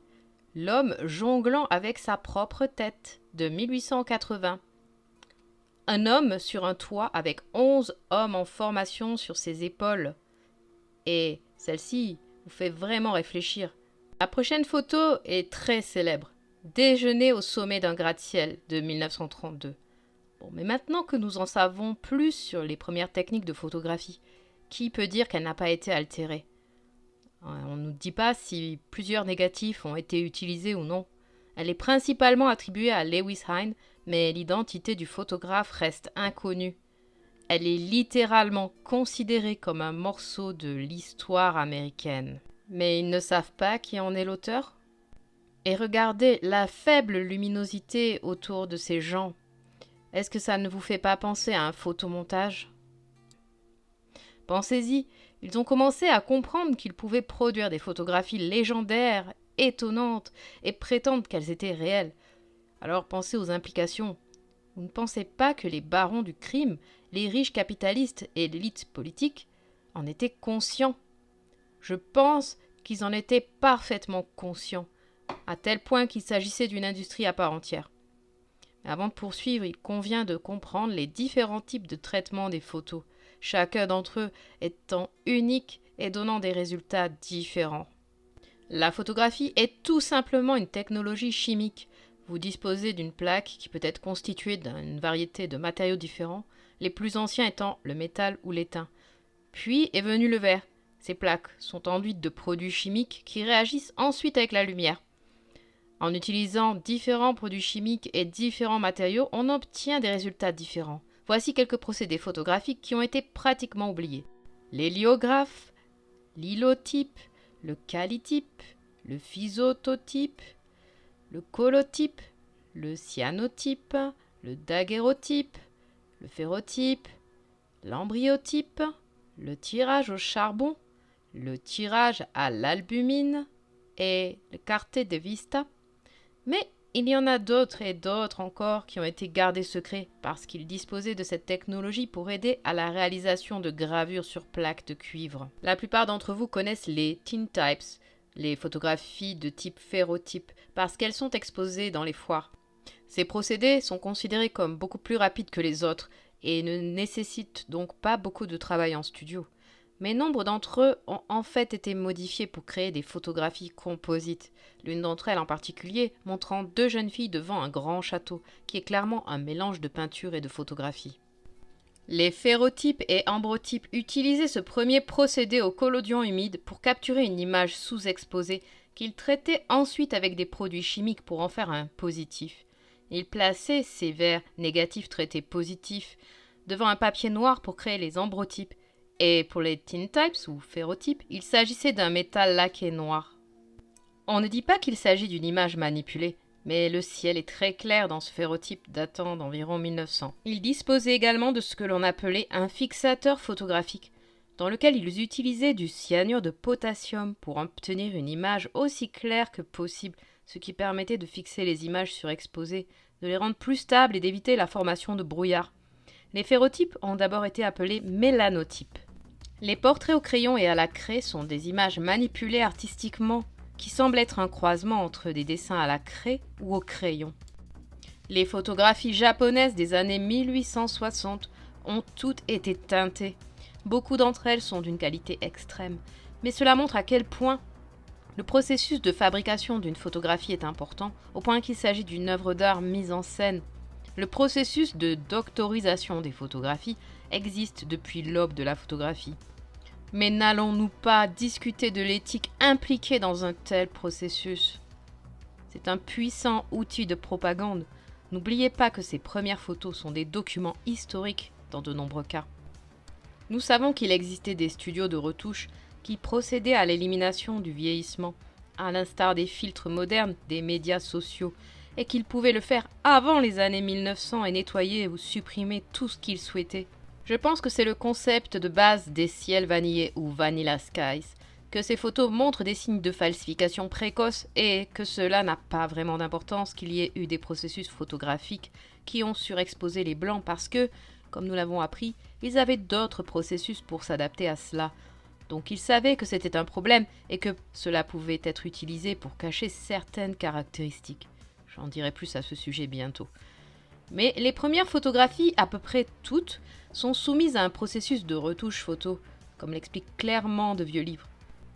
L'homme jonglant avec sa propre tête de 1880. Un homme sur un toit avec 11 hommes en formation sur ses épaules. Et celle-ci vous fait vraiment réfléchir. La prochaine photo est très célèbre. Déjeuner au sommet d'un gratte-ciel de 1932. Bon, mais maintenant que nous en savons plus sur les premières techniques de photographie, qui peut dire qu'elle n'a pas été altérée? On ne nous dit pas si plusieurs négatifs ont été utilisés ou non. Elle est principalement attribuée à Lewis Hine, mais l'identité du photographe reste inconnue. Elle est littéralement considérée comme un morceau de l'histoire américaine. Mais ils ne savent pas qui en est l'auteur? Et regardez la faible luminosité autour de ces gens. Est-ce que ça ne vous fait pas penser à un photomontage? Pensez-y, ils ont commencé à comprendre qu'ils pouvaient produire des photographies légendaires, étonnantes, et prétendre qu'elles étaient réelles. Alors pensez aux implications. Vous ne pensez pas que les barons du crime, les riches capitalistes et l'élite politique en étaient conscients? Je pense qu'ils en étaient parfaitement conscients, à tel point qu'il s'agissait d'une industrie à part entière. Mais avant de poursuivre, il convient de comprendre les différents types de traitement des photos, chacun d'entre eux étant unique et donnant des résultats différents. La photographie est tout simplement une technologie chimique. Vous disposez d'une plaque qui peut être constituée d'une variété de matériaux différents, les plus anciens étant le métal ou l'étain. Puis est venu le verre. Ces plaques sont enduites de produits chimiques qui réagissent ensuite avec la lumière. En utilisant différents produits chimiques et différents matériaux, on obtient des résultats différents. Voici quelques procédés photographiques qui ont été pratiquement oubliés. L'héliographe, l'hylotype, le calitype, le physototype, le colotype, le cyanotype, le daguerreotype, le ferrotype, l'embryotype, le tirage au charbon, le tirage à l'albumine et le carte de vista. Mais il y en a d'autres et d'autres encore qui ont été gardés secrets parce qu'ils disposaient de cette technologie pour aider à la réalisation de gravures sur plaques de cuivre. La plupart d'entre vous connaissent les tintypes, les photographies de type ferrotype, parce qu'elles sont exposées dans les foires. Ces procédés sont considérés comme beaucoup plus rapides que les autres et ne nécessitent donc pas beaucoup de travail en studio. Mais nombre d'entre eux ont en fait été modifiés pour créer des photographies composites. L'une d'entre elles en particulier montrant deux jeunes filles devant un grand château, qui est clairement un mélange de peinture et de photographie. Les ferrotypes et ambrotypes utilisaient ce premier procédé au collodion humide pour capturer une image sous-exposée qu'ils traitaient ensuite avec des produits chimiques pour en faire un positif. Ils plaçaient ces verres négatifs traités positifs devant un papier noir pour créer les ambrotypes. Et pour les tintypes ou ferrotypes, il s'agissait d'un métal laqué noir. On ne dit pas qu'il s'agit d'une image manipulée, mais le ciel est très clair dans ce ferrotype datant d'environ 1900. Ils disposaient également de ce que l'on appelait un fixateur photographique, dans lequel ils utilisaient du cyanure de potassium pour obtenir une image aussi claire que possible, ce qui permettait de fixer les images surexposées, de les rendre plus stables et d'éviter la formation de brouillard. Les ferrotypes ont d'abord été appelés mélanotypes. Les portraits au crayon et à la craie sont des images manipulées artistiquement qui semblent être un croisement entre des dessins à la craie ou au crayon. Les photographies japonaises des années 1860 ont toutes été teintées. Beaucoup d'entre elles sont d'une qualité extrême, mais cela montre à quel point le processus de fabrication d'une photographie est important, au point qu'il s'agit d'une œuvre d'art mise en scène. Le processus de doctorisation des photographies existe depuis l'aube de la photographie. Mais n'allons-nous pas discuter de l'éthique impliquée dans un tel processus? C'est un puissant outil de propagande. N'oubliez pas que ces premières photos sont des documents historiques dans de nombreux cas. Nous savons qu'il existait des studios de retouche qui procédaient à l'élimination du vieillissement, à l'instar des filtres modernes des médias sociaux, et qu'il pouvait le faire avant les années 1900 et nettoyer ou supprimer tout ce qu'il souhaitait. Je pense que c'est le concept de base des ciels vanillés ou Vanilla Skies, que ces photos montrent des signes de falsification précoce et que cela n'a pas vraiment d'importance qu'il y ait eu des processus photographiques qui ont surexposé les blancs parce que, comme nous l'avons appris, ils avaient d'autres processus pour s'adapter à cela. Donc ils savaient que c'était un problème et que cela pouvait être utilisé pour cacher certaines caractéristiques. J'en dirai plus à ce sujet bientôt. Mais les premières photographies, à peu près toutes, sont soumises à un processus de retouche photo, comme l'expliquent clairement de vieux livres.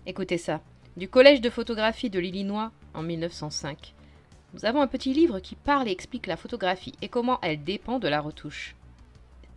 Écoutez ça, du Collège de photographie de l'Illinois en 1905. Nous avons un petit livre qui parle et explique la photographie et comment elle dépend de la retouche.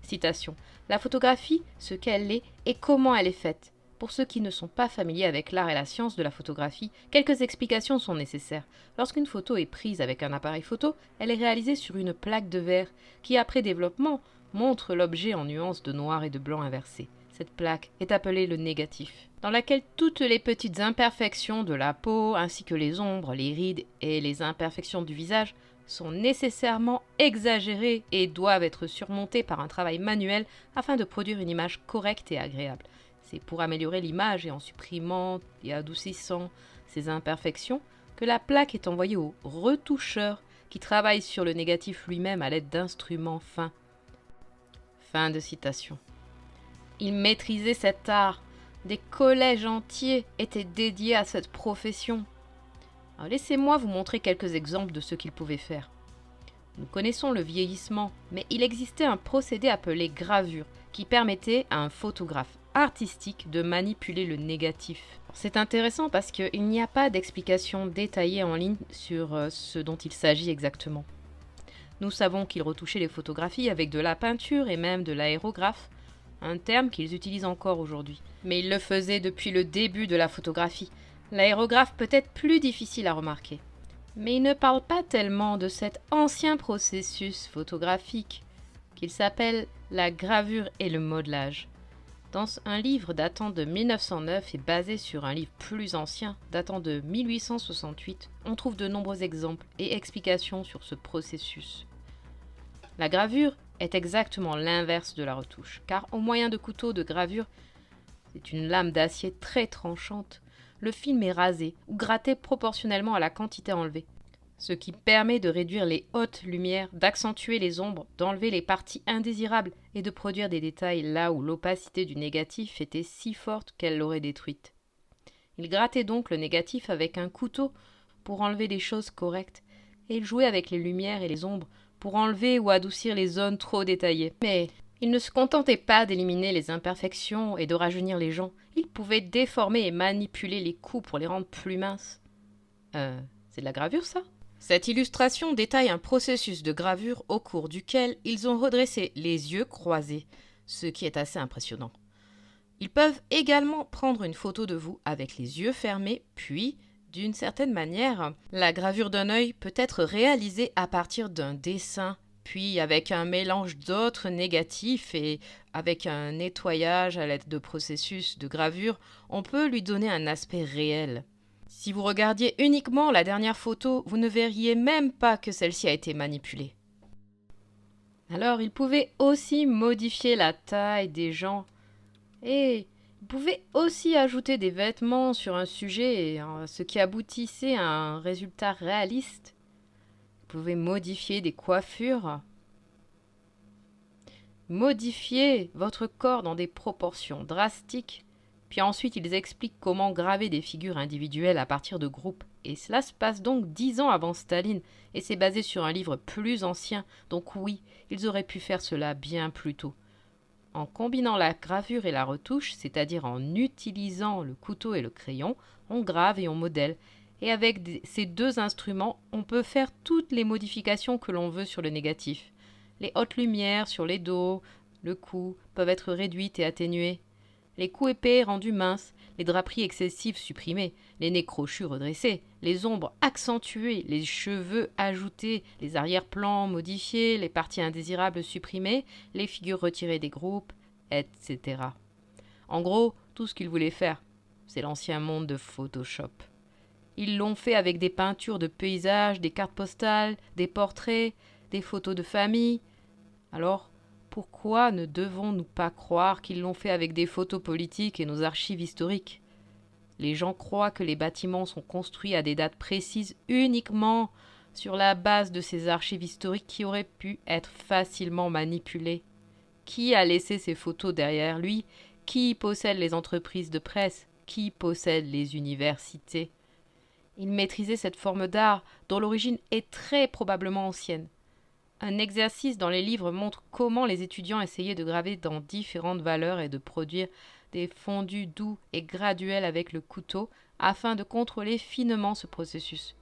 Citation. La photographie, ce qu'elle est et comment elle est faite. Pour ceux qui ne sont pas familiers avec l'art et la science de la photographie, quelques explications sont nécessaires. Lorsqu'une photo est prise avec un appareil photo, elle est réalisée sur une plaque de verre qui, après développement, montre l'objet en nuances de noir et de blanc inversés. Cette plaque est appelée le négatif, dans laquelle toutes les petites imperfections de la peau, ainsi que les ombres, les rides et les imperfections du visage, sont nécessairement exagérées et doivent être surmontées par un travail manuel afin de produire une image correcte et agréable. C'est pour améliorer l'image et en supprimant et adoucissant ces imperfections que la plaque est envoyée au retoucheur qui travaille sur le négatif lui-même à l'aide d'instruments fins. Fin de citation. Il maîtrisait cet art. Des collèges entiers étaient dédiés à cette profession. Alors laissez-moi vous montrer quelques exemples de ce qu'il pouvait faire. Nous connaissons le vieillissement, mais il existait un procédé appelé gravure qui permettait à un photographe artistique de manipuler le négatif. C'est intéressant parce qu'il n'y a pas d'explication détaillée en ligne sur ce dont il s'agit exactement. Nous savons qu'ils retouchaient les photographies avec de la peinture et même de l'aérographe, un terme qu'ils utilisent encore aujourd'hui. Mais ils le faisaient depuis le début de la photographie. L'aérographe peut être plus difficile à remarquer. Mais il ne parle pas tellement de cet ancien processus photographique qu'il s'appelle la gravure et le modelage. Dans un livre datant de 1909 et basé sur un livre plus ancien, datant de 1868, on trouve de nombreux exemples et explications sur ce processus. La gravure est exactement l'inverse de la retouche, car au moyen de couteaux de gravure, c'est une lame d'acier très tranchante, le film est rasé ou gratté proportionnellement à la quantité enlevée, ce qui permet de réduire les hautes lumières, d'accentuer les ombres, d'enlever les parties indésirables et de produire des détails là où l'opacité du négatif était si forte qu'elle l'aurait détruite. Il grattait donc le négatif avec un couteau pour enlever les choses correctes, et il jouait avec les lumières et les ombres pour enlever ou adoucir les zones trop détaillées. Mais il ne se contentait pas d'éliminer les imperfections et de rajeunir les gens, il pouvait déformer et manipuler les coups pour les rendre plus minces. C'est de la gravure ça ? Cette illustration détaille un processus de gravure au cours duquel ils ont redressé les yeux croisés, ce qui est assez impressionnant. Ils peuvent également prendre une photo de vous avec les yeux fermés, puis, d'une certaine manière, la gravure d'un œil peut être réalisée à partir d'un dessin, puis avec un mélange d'autres négatifs et avec un nettoyage à l'aide de processus de gravure, on peut lui donner un aspect réel. Si vous regardiez uniquement la dernière photo, vous ne verriez même pas que celle-ci a été manipulée. Alors, il pouvait aussi modifier la taille des gens et il pouvait aussi ajouter des vêtements sur un sujet, ce qui aboutissait à un résultat réaliste. Il pouvait modifier des coiffures, modifier votre corps dans des proportions drastiques. Puis ensuite, ils expliquent comment graver des figures individuelles à partir de groupes. Et cela se passe donc 10 ans avant Staline, et c'est basé sur un livre plus ancien. Donc oui, ils auraient pu faire cela bien plus tôt. En combinant la gravure et la retouche, c'est-à-dire en utilisant le couteau et le crayon, on grave et on modèle. Et avec ces deux instruments, on peut faire toutes les modifications que l'on veut sur le négatif. Les hautes lumières sur les dos, le cou, peuvent être réduites et atténuées. Les coups épais rendus minces, les draperies excessives supprimées, les nez crochus redressés, les ombres accentuées, les cheveux ajoutés, les arrière-plans modifiés, les parties indésirables supprimées, les figures retirées des groupes, etc. En gros, tout ce qu'il voulait faire, c'est l'ancien monde de Photoshop. Ils l'ont fait avec des peintures de paysages, des cartes postales, des portraits, des photos de famille. Alors, pourquoi ne devons-nous pas croire qu'ils l'ont fait avec des photos politiques et nos archives historiques? Les gens croient que les bâtiments sont construits à des dates précises uniquement sur la base de ces archives historiques qui auraient pu être facilement manipulées. Qui a laissé ces photos derrière lui? Qui possède les entreprises de presse? Qui possède les universités? Il maîtrisait cette forme d'art dont l'origine est très probablement ancienne. Un exercice dans les livres montre comment les étudiants essayaient de graver dans différentes valeurs et de produire des fondus doux et graduels avec le couteau afin de contrôler finement ce processus.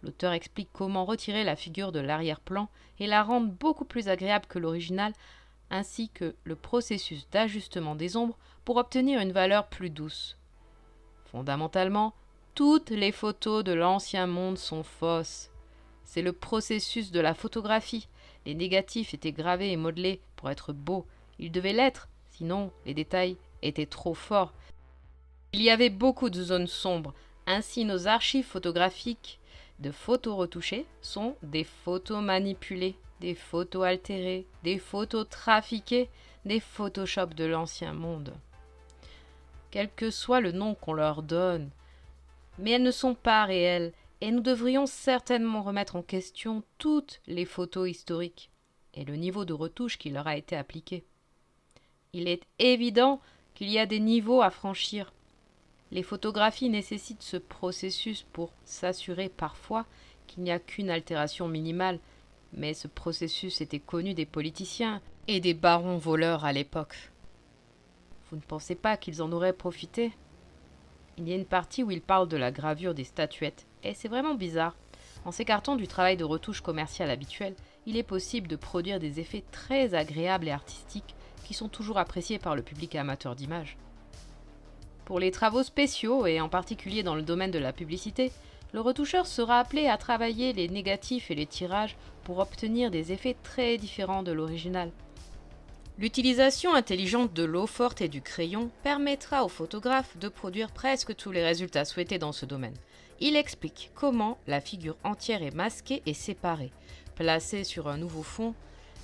L'auteur explique comment retirer la figure de l'arrière-plan et la rendre beaucoup plus agréable que l'original, ainsi que le processus d'ajustement des ombres pour obtenir une valeur plus douce. Fondamentalement, toutes les photos de l'ancien monde sont fausses. C'est le processus de la photographie. Les négatifs étaient gravés et modelés pour être beaux. Ils devaient l'être, sinon les détails étaient trop forts. Il y avait beaucoup de zones sombres. Ainsi, nos archives photographiques de photos retouchées sont des photos manipulées, des photos altérées, des photos trafiquées, des Photoshop de l'ancien monde. Quel que soit le nom qu'on leur donne, mais elles ne sont pas réelles, et nous devrions certainement remettre en question toutes les photos historiques et le niveau de retouche qui leur a été appliqué. Il est évident qu'il y a des niveaux à franchir. Les photographies nécessitent ce processus pour s'assurer parfois qu'il n'y a qu'une altération minimale, mais ce processus était connu des politiciens et des barons voleurs à l'époque. Vous ne pensez pas qu'ils en auraient profité? Il y a une partie où il parle de la gravure des statuettes, et c'est vraiment bizarre. En s'écartant du travail de retouche commercial habituel, il est possible de produire des effets très agréables et artistiques qui sont toujours appréciés par le public amateur d'images. Pour les travaux spéciaux, et en particulier dans le domaine de la publicité, le retoucheur sera appelé à travailler les négatifs et les tirages pour obtenir des effets très différents de l'original. L'utilisation intelligente de l'eau forte et du crayon permettra au photographe de produire presque tous les résultats souhaités dans ce domaine. Il explique comment la figure entière est masquée et séparée, placée sur un nouveau fond,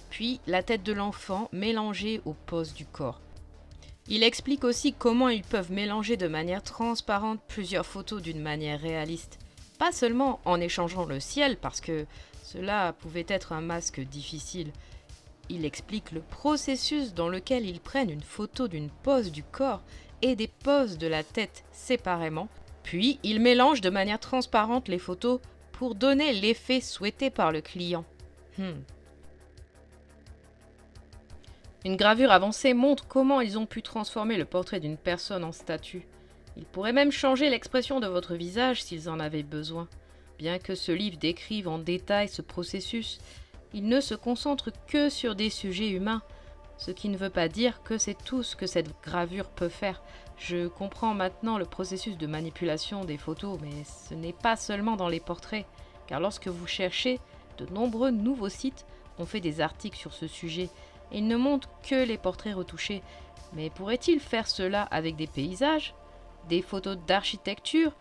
puis la tête de l'enfant mélangée aux poses du corps. Il explique aussi comment ils peuvent mélanger de manière transparente plusieurs photos d'une manière réaliste. Pas seulement en échangeant le ciel, parce que cela pouvait être un masque difficile. Il explique le processus dans lequel ils prennent une photo d'une pose du corps et des poses de la tête séparément, puis ils mélangent de manière transparente les photos pour donner l'effet souhaité par le client. Une gravure avancée montre comment ils ont pu transformer le portrait d'une personne en statue. Ils pourraient même changer l'expression de votre visage s'ils en avaient besoin. Bien que ce livre décrive en détail ce processus, il ne se concentre que sur des sujets humains, ce qui ne veut pas dire que c'est tout ce que cette gravure peut faire. Je comprends maintenant le processus de manipulation des photos, mais ce n'est pas seulement dans les portraits, car lorsque vous cherchez, de nombreux nouveaux sites ont fait des articles sur ce sujet, et ils ne montrent que les portraits retouchés. Mais pourrait-il faire cela avec des paysages, des photos d'architecture,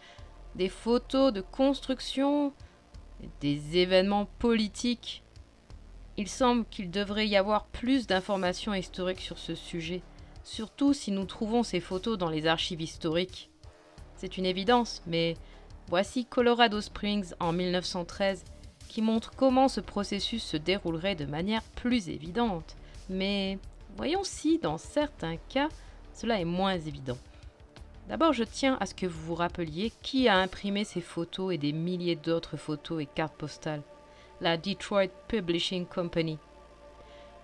des photos de construction, des événements politiques? Il semble qu'il devrait y avoir plus d'informations historiques sur ce sujet, surtout si nous trouvons ces photos dans les archives historiques. C'est une évidence, mais voici Colorado Springs en 1913, qui montre comment ce processus se déroulerait de manière plus évidente. Mais voyons si, dans certains cas, cela est moins évident. D'abord, je tiens à ce que vous vous rappeliez qui a imprimé ces photos et des milliers d'autres photos et cartes postales. La Detroit Publishing Company.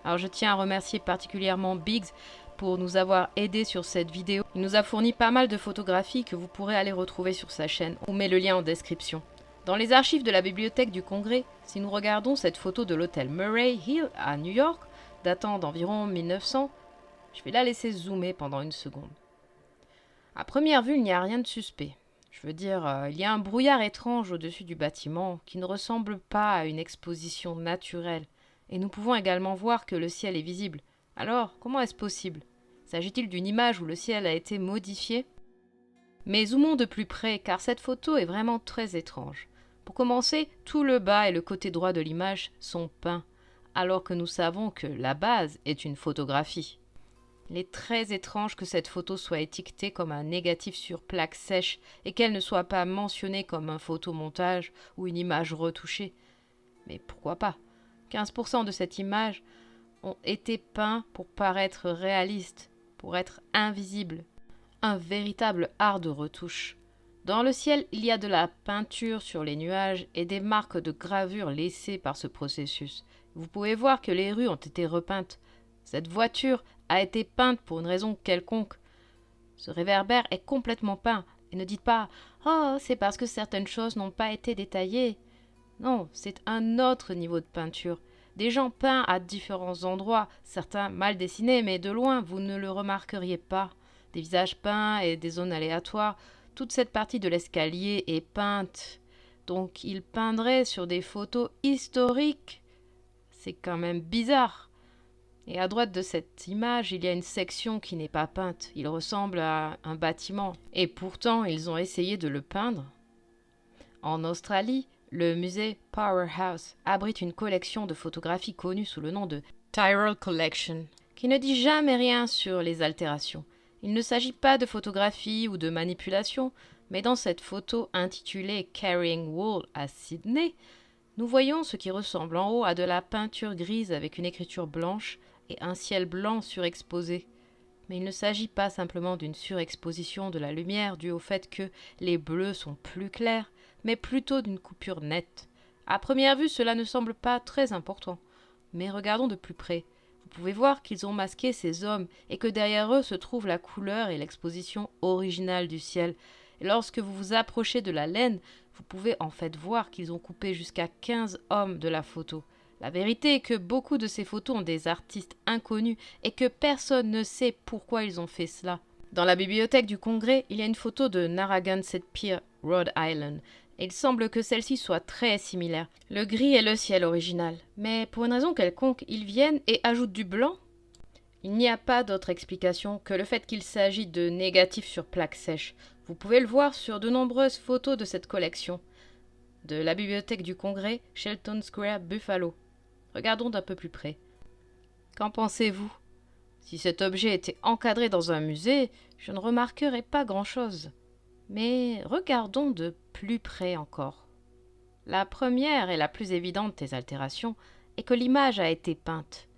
Alors je tiens à remercier particulièrement Biggs pour nous avoir aidés sur cette vidéo. Il nous a fourni pas mal de photographies que vous pourrez aller retrouver sur sa chaîne. On met le lien en description. Dans les archives de la Bibliothèque du Congrès, si nous regardons cette photo de l'hôtel Murray Hill à New York, datant d'environ 1900, je vais la laisser zoomer pendant une seconde. À première vue, il n'y a rien de suspect. Je veux dire, il y a un brouillard étrange au-dessus du bâtiment qui ne ressemble pas à une exposition naturelle. Et nous pouvons également voir que le ciel est visible. Alors, comment est-ce possible? S'agit-il d'une image où le ciel a été modifié? Mais zoomons de plus près car cette photo est vraiment très étrange. Pour commencer, tout le bas et le côté droit de l'image sont peints, alors que nous savons que la base est une photographie. Il est très étrange que cette photo soit étiquetée comme un négatif sur plaque sèche et qu'elle ne soit pas mentionnée comme un photomontage ou une image retouchée. Mais pourquoi pas? 15% de cette image ont été peints pour paraître réalistes, pour être invisibles. Un véritable art de retouche. Dans le ciel, il y a de la peinture sur les nuages et des marques de gravure laissées par ce processus. Vous pouvez voir que les rues ont été repeintes. Cette voiture a été peinte pour une raison quelconque. Ce réverbère est complètement peint. Et ne dites pas « Oh, c'est parce que certaines choses n'ont pas été détaillées ». Non, c'est un autre niveau de peinture. Des gens peints à différents endroits, certains mal dessinés, mais de loin, vous ne le remarqueriez pas. Des visages peints et des zones aléatoires. Toute cette partie de l'escalier est peinte. Donc il peindrait sur des photos historiques. C'est quand même bizarre. Et à droite de cette image, il y a une section qui n'est pas peinte. Il ressemble à un bâtiment. Et pourtant, ils ont essayé de le peindre. En Australie, le musée Powerhouse abrite une collection de photographies connue sous le nom de Tyrrell Collection, qui ne dit jamais rien sur les altérations. Il ne s'agit pas de photographie ou de manipulation, mais dans cette photo intitulée Carrying Wool à Sydney, nous voyons ce qui ressemble en haut à de la peinture grise avec une écriture blanche et un ciel blanc surexposé. Mais il ne s'agit pas simplement d'une surexposition de la lumière due au fait que les bleus sont plus clairs, mais plutôt d'une coupure nette. À première vue, cela ne semble pas très important, mais regardons de plus près. Vous pouvez voir qu'ils ont masqué ces hommes et que derrière eux se trouve la couleur et l'exposition originale du ciel. Et lorsque vous vous approchez de la laine, vous pouvez en fait voir qu'ils ont coupé jusqu'à 15 hommes de la photo. La vérité est que beaucoup de ces photos ont des artistes inconnus et que personne ne sait pourquoi ils ont fait cela. Dans la bibliothèque du Congrès, il y a une photo de Narragansett Pier, Rhode Island. Et il semble que celle-ci soit très similaire. Le gris est le ciel original, mais pour une raison quelconque, ils viennent et ajoutent du blanc. Il n'y a pas d'autre explication que le fait qu'il s'agit de négatifs sur plaque sèche. Vous pouvez le voir sur de nombreuses photos de cette collection. De la bibliothèque du Congrès, Shelton Square, Buffalo. Regardons d'un peu plus près. Qu'en pensez-vous? Si cet objet était encadré dans un musée, je ne remarquerais pas grand-chose. Mais regardons de plus près encore. La première et la plus évidente des altérations est que l'image a été peinte.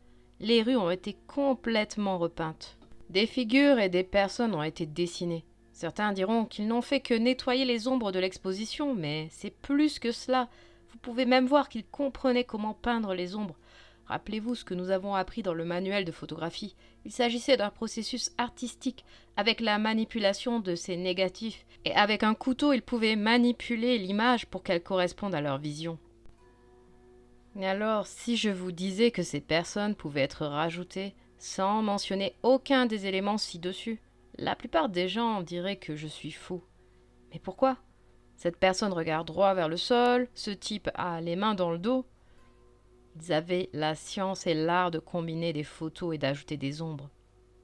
Les rues ont été complètement repeintes. Des figures et des personnes ont été dessinées. Certains diront qu'ils n'ont fait que nettoyer les ombres de l'exposition, mais c'est plus que cela. Vous pouvez même voir qu'ils comprenaient comment peindre les ombres. Rappelez-vous ce que nous avons appris dans le manuel de photographie. Il s'agissait d'un processus artistique avec la manipulation de ces négatifs. Et avec un couteau, ils pouvaient manipuler l'image pour qu'elle corresponde à leur vision. Et alors, si je vous disais que ces personnes pouvaient être rajoutées sans mentionner aucun des éléments ci-dessus, la plupart des gens diraient que je suis fou. Mais pourquoi? Cette personne regarde droit vers le sol, ce type a les mains dans le dos. Ils avaient la science et l'art de combiner des photos et d'ajouter des ombres.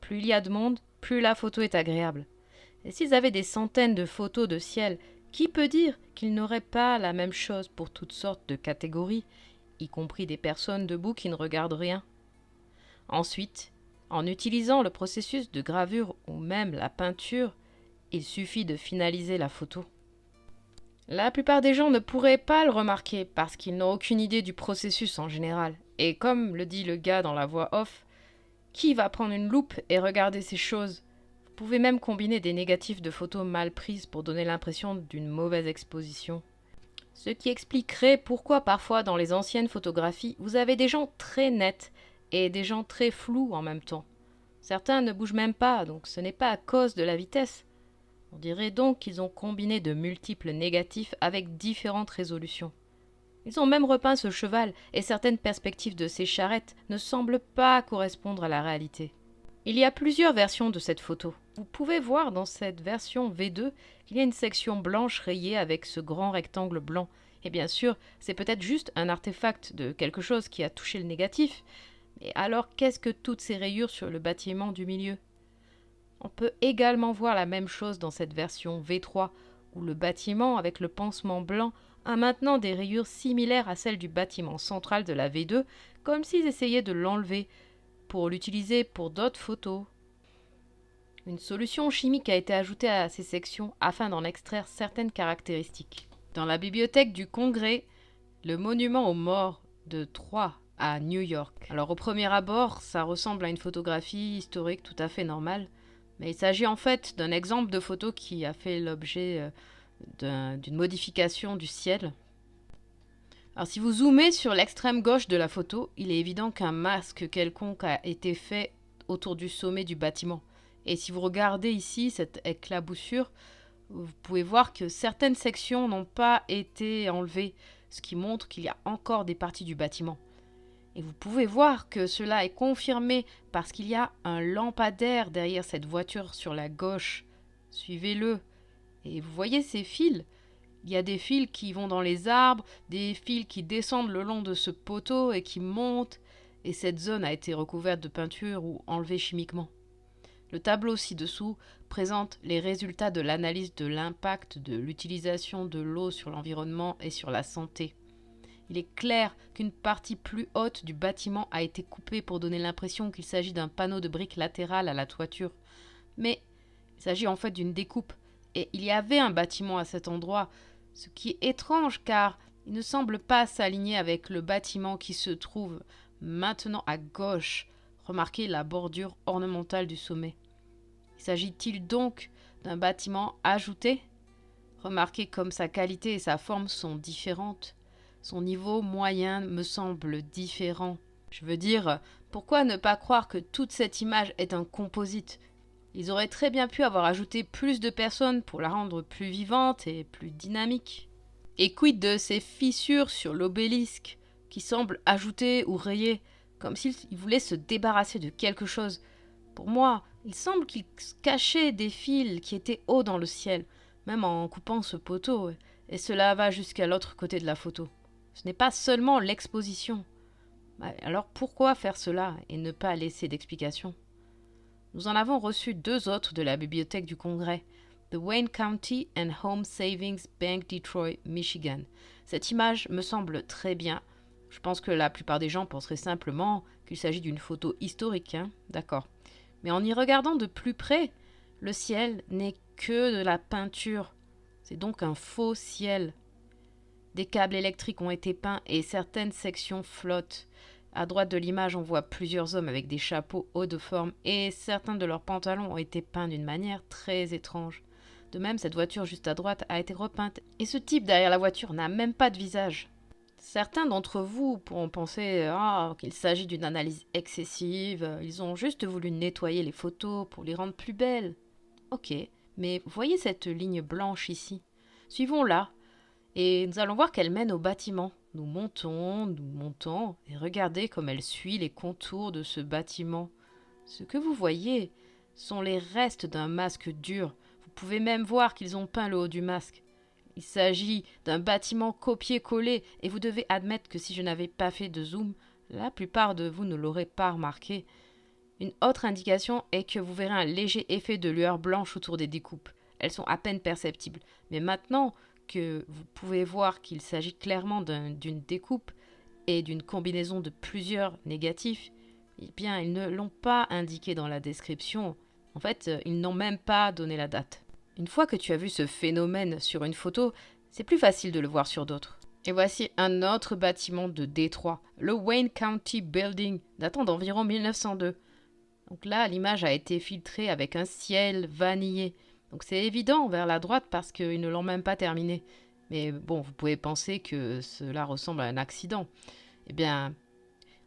Plus il y a de monde, plus la photo est agréable. Et s'ils avaient des centaines de photos de ciel, qui peut dire qu'ils n'auraient pas la même chose pour toutes sortes de catégories, y compris des personnes debout qui ne regardent rien? Ensuite, en utilisant le processus de gravure ou même la peinture, il suffit de finaliser la photo. La plupart des gens ne pourraient pas le remarquer parce qu'ils n'ont aucune idée du processus en général. Et comme le dit le gars dans la voix off, qui va prendre une loupe et regarder ces choses? Vous pouvez même combiner des négatifs de photos mal prises pour donner l'impression d'une mauvaise exposition. Ce qui expliquerait pourquoi parfois dans les anciennes photographies, vous avez des gens très nets et des gens très flous en même temps. Certains ne bougent même pas, donc ce n'est pas à cause de la vitesse. On dirait donc qu'ils ont combiné de multiples négatifs avec différentes résolutions. Ils ont même repeint ce cheval et certaines perspectives de ces charrettes ne semblent pas correspondre à la réalité. Il y a plusieurs versions de cette photo. Vous pouvez voir dans cette version V2 qu'il y a une section blanche rayée avec ce grand rectangle blanc. Et bien sûr, c'est peut-être juste un artefact de quelque chose qui a touché le négatif. Mais alors, qu'est-ce que toutes ces rayures sur le bâtiment du milieu? On peut également voir la même chose dans cette version V3, où le bâtiment avec le pansement blanc a maintenant des rayures similaires à celles du bâtiment central de la V2, comme s'ils essayaient de l'enlever pour l'utiliser pour d'autres photos. Une solution chimique a été ajoutée à ces sections afin d'en extraire certaines caractéristiques. Dans la bibliothèque du Congrès, le monument aux morts de Troy à New York. Alors au premier abord, ça ressemble à une photographie historique tout à fait normale, mais il s'agit en fait d'un exemple de photo qui a fait l'objet d'une modification du ciel. Alors si vous zoomez sur l'extrême gauche de la photo, il est évident qu'un masque quelconque a été fait autour du sommet du bâtiment. Et si vous regardez ici cette éclaboussure, vous pouvez voir que certaines sections n'ont pas été enlevées, ce qui montre qu'il y a encore des parties du bâtiment. Et vous pouvez voir que cela est confirmé parce qu'il y a un lampadaire derrière cette voiture sur la gauche. Suivez-le. Et vous voyez ces fils? Il y a des fils qui vont dans les arbres, des fils qui descendent le long de ce poteau et qui montent. Et cette zone a été recouverte de peinture ou enlevée chimiquement. Le tableau ci-dessous présente les résultats de l'analyse de l'impact de l'utilisation de l'eau sur l'environnement et sur la santé. Il est clair qu'une partie plus haute du bâtiment a été coupée pour donner l'impression qu'il s'agit d'un panneau de briques latéral à la toiture. Mais il s'agit en fait d'une découpe. Et il y avait un bâtiment à cet endroit, ce qui est étrange car il ne semble pas s'aligner avec le bâtiment qui se trouve maintenant à gauche. Remarquez la bordure ornementale du sommet. S'agit-il donc d'un bâtiment ajouté? Remarquez comme sa qualité et sa forme sont différentes. Son niveau moyen me semble différent. Je veux dire, pourquoi ne pas croire que toute cette image est un composite? Ils auraient très bien pu avoir ajouté plus de personnes pour la rendre plus vivante et plus dynamique. Et quid de ces fissures sur l'obélisque qui semblent ajoutées ou rayées, comme s'ils voulaient se débarrasser de quelque chose? Pour moi, il semble qu'ils cachaient des fils qui étaient hauts dans le ciel, même en coupant ce poteau, et cela va jusqu'à l'autre côté de la photo. Ce n'est pas seulement l'exposition. Alors pourquoi faire cela et ne pas laisser d'explication? Nous en avons reçu 2 autres de la bibliothèque du Congrès, The Wayne County and Home Savings Bank Detroit, Michigan. Cette image me semble très bien. Je pense que la plupart des gens penseraient simplement qu'il s'agit d'une photo historique, d'accord. Mais en y regardant de plus près, le ciel n'est que de la peinture. C'est donc un faux ciel. Des câbles électriques ont été peints et certaines sections flottent. À droite de l'image, on voit plusieurs hommes avec des chapeaux hauts de forme et certains de leurs pantalons ont été peints d'une manière très étrange. De même, cette voiture juste à droite a été repeinte et ce type derrière la voiture n'a même pas de visage. Certains d'entre vous pourront penser qu'il s'agit d'une analyse excessive, ils ont juste voulu nettoyer les photos pour les rendre plus belles. Ok, mais voyez cette ligne blanche ici. Suivons-la et nous allons voir qu'elle mène au bâtiment. Nous montons, et regardez comme elle suit les contours de ce bâtiment. Ce que vous voyez sont les restes d'un masque dur. Vous pouvez même voir qu'ils ont peint le haut du masque. Il s'agit d'un bâtiment copié-collé et vous devez admettre que si je n'avais pas fait de zoom, la plupart de vous ne l'auraient pas remarqué. Une autre indication est que vous verrez un léger effet de lueur blanche autour des découpes. Elles sont à peine perceptibles. Mais maintenant que vous pouvez voir qu'il s'agit clairement d'une découpe et d'une combinaison de plusieurs négatifs, eh bien, ils ne l'ont pas indiqué dans la description. En fait, ils n'ont même pas donné la date. Une fois que tu as vu ce phénomène sur une photo, c'est plus facile de le voir sur d'autres. Et voici un autre bâtiment de Détroit, le Wayne County Building, datant d'environ 1902. Donc là, l'image a été filtrée avec un ciel vanillé. Donc c'est évident vers la droite parce qu'ils ne l'ont même pas terminé. Mais bon, vous pouvez penser que cela ressemble à un accident. Eh bien,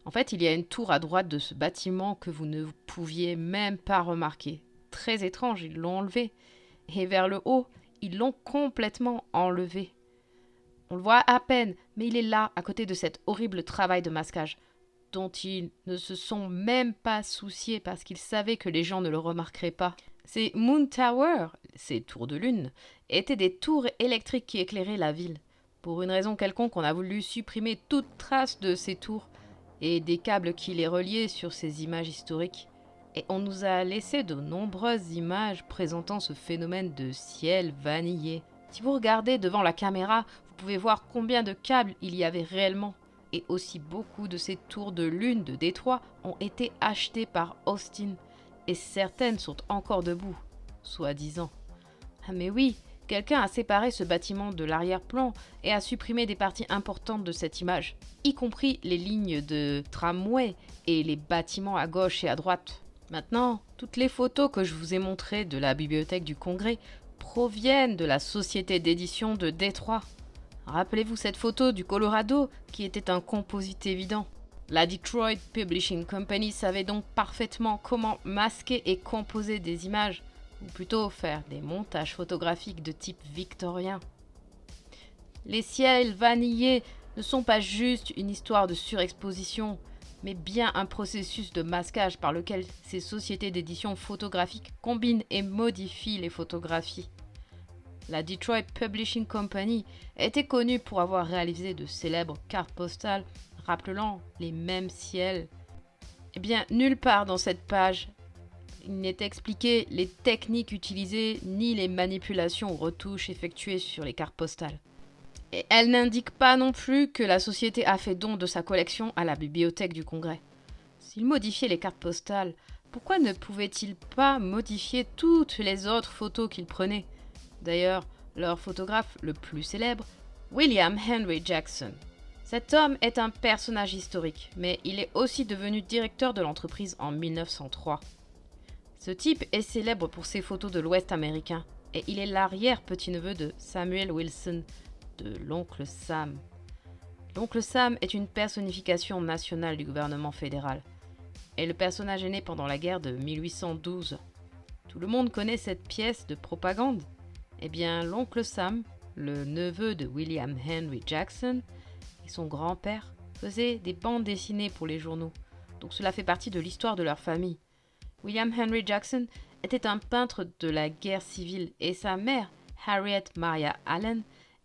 en fait, il y a une tour à droite de ce bâtiment que vous ne pouviez même pas remarquer. Très étrange, ils l'ont enlevé. Et vers le haut, ils l'ont complètement enlevé. On le voit à peine, mais il est là, à côté de cet horrible travail de masquage, dont ils ne se sont même pas souciés parce qu'ils savaient que les gens ne le remarqueraient pas. Ces Moon Tower, ces tours de lune, étaient des tours électriques qui éclairaient la ville. Pour une raison quelconque, on a voulu supprimer toute trace de ces tours et des câbles qui les reliaient sur ces images historiques. Et on nous a laissé de nombreuses images présentant ce phénomène de ciel vanillé. Si vous regardez devant la caméra, vous pouvez voir combien de câbles il y avait réellement. Et aussi beaucoup de ces tours de lune de Détroit ont été achetées par Austin. Et certaines sont encore debout, soi-disant. Ah mais oui, quelqu'un a séparé ce bâtiment de l'arrière-plan et a supprimé des parties importantes de cette image, y compris les lignes de tramway et les bâtiments à gauche et à droite. Maintenant, toutes les photos que je vous ai montrées de la bibliothèque du Congrès proviennent de la société d'édition de Détroit. Rappelez-vous cette photo du Colorado qui était un composite évident. La Detroit Publishing Company savait donc parfaitement comment masquer et composer des images, ou plutôt faire des montages photographiques de type victorien. Les ciels vanillés ne sont pas juste une histoire de surexposition, mais bien un processus de masquage par lequel ces sociétés d'édition photographique combinent et modifient les photographies. La Detroit Publishing Company était connue pour avoir réalisé de célèbres cartes postales rappelant les mêmes ciels. Eh bien, nulle part dans cette page, il n'est expliqué les techniques utilisées ni les manipulations ou retouches effectuées sur les cartes postales. Et elle n'indique pas non plus que la société a fait don de sa collection à la bibliothèque du Congrès. S'il modifiait les cartes postales, pourquoi ne pouvait-il pas modifier toutes les autres photos qu'il prenait ? D'ailleurs, leur photographe le plus célèbre, William Henry Jackson. Cet homme est un personnage historique, mais il est aussi devenu directeur de l'entreprise en 1903. Ce type est célèbre pour ses photos de l'Ouest américain, et il est l'arrière-petit-neveu de Samuel Wilson, de l'oncle Sam. L'oncle Sam est une personnification nationale du gouvernement fédéral, et le personnage est né pendant la guerre de 1812. Tout le monde connaît cette pièce de propagande. Eh bien, l'oncle Sam, le neveu de William Henry Jackson, et son grand-père faisaient des bandes dessinées pour les journaux, donc cela fait partie de l'histoire de leur famille. William Henry Jackson était un peintre de la guerre civile et sa mère, Harriet Maria Allen,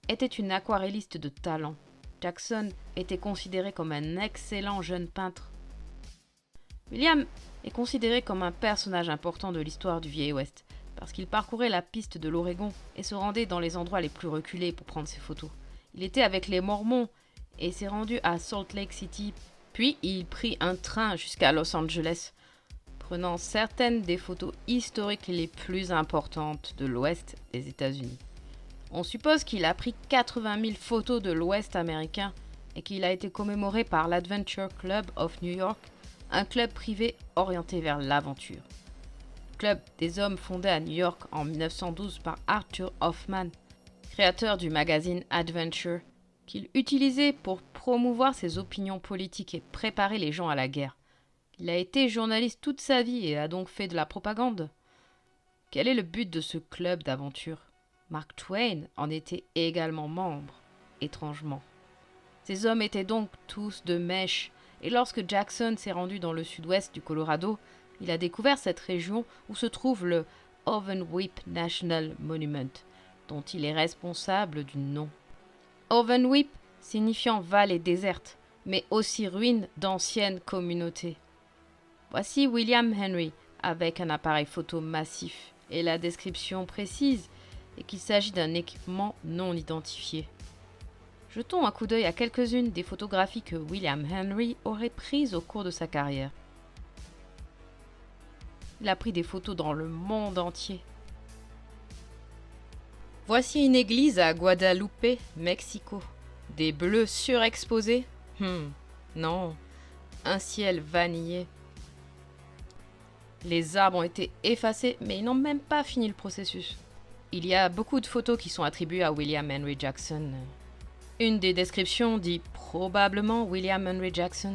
était une aquarelliste de talent. Jackson était considéré comme un excellent jeune peintre. William est considéré comme un personnage important de l'histoire du Vieil Ouest, parce qu'il parcourait la piste de l'Oregon et se rendait dans les endroits les plus reculés pour prendre ses photos. Il était avec les Mormons et s'est rendu à Salt Lake City, puis il prit un train jusqu'à Los Angeles, prenant certaines des photos historiques les plus importantes de l'Ouest des États-Unis. On suppose qu'il a pris 80 000 photos de l'Ouest américain et qu'il a été commémoré par l'Adventure Club of New York, un club privé orienté vers l'aventure. Club des hommes fondé à New York en 1912 par Arthur Hoffman, créateur du magazine Adventure, qu'il utilisait pour promouvoir ses opinions politiques et préparer les gens à la guerre. Il a été journaliste toute sa vie et a donc fait de la propagande. Quel est le but de ce club d'aventure ? Mark Twain en était également membre, étrangement. Ces hommes étaient donc tous de mèche, et lorsque Jackson s'est rendu dans le sud-ouest du Colorado, il a découvert cette région où se trouve le Ovenwip National Monument, dont il est responsable du nom. Ovenwip signifiant vallée déserte, mais aussi ruine d'anciennes communautés. Voici William Henry avec un appareil photo massif, et la description précise est qu'il s'agit d'un équipement non identifié. Jetons un coup d'œil à quelques-unes des photographies que William Henry aurait prises au cours de sa carrière. Il a pris des photos dans le monde entier. Voici une église à Guadalupe, Mexico. Des bleus surexposés ? Non. Un ciel vanillé. Les arbres ont été effacés, mais ils n'ont même pas fini le processus. Il y a beaucoup de photos qui sont attribuées à William Henry Jackson. Une des descriptions dit probablement William Henry Jackson.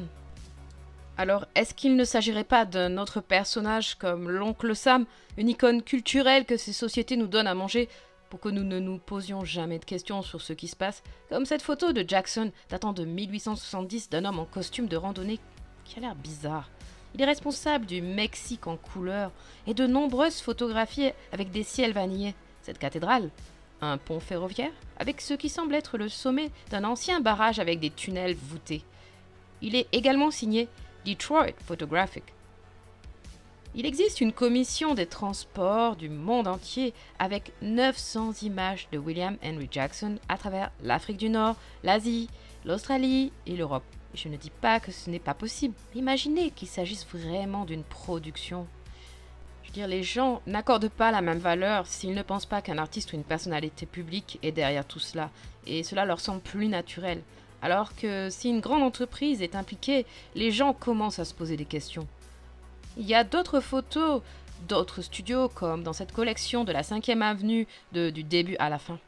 Alors, est-ce qu'il ne s'agirait pas d'un autre personnage comme l'oncle Sam, une icône culturelle que ces sociétés nous donnent à manger pour que nous ne nous posions jamais de questions sur ce qui se passe, comme cette photo de Jackson datant de 1870 d'un homme en costume de randonnée qui a l'air bizarre. Il est responsable du Mexique en couleur et de nombreuses photographies avec des ciels vanillés. Cette cathédrale, un pont ferroviaire avec ce qui semble être le sommet d'un ancien barrage avec des tunnels voûtés. Il est également signé Detroit Photographic. Il existe une commission des transports du monde entier avec 900 images de William Henry Jackson à travers l'Afrique du Nord, l'Asie, l'Australie et l'Europe. Je ne dis pas que ce n'est pas possible. Imaginez qu'il s'agisse vraiment d'une production. Je veux dire, les gens n'accordent pas la même valeur s'ils ne pensent pas qu'un artiste ou une personnalité publique est derrière tout cela, et cela leur semble plus naturel. Alors que si une grande entreprise est impliquée, les gens commencent à se poser des questions. Il y a d'autres photos, d'autres studios, comme dans cette collection de la 5e avenue du début à la fin.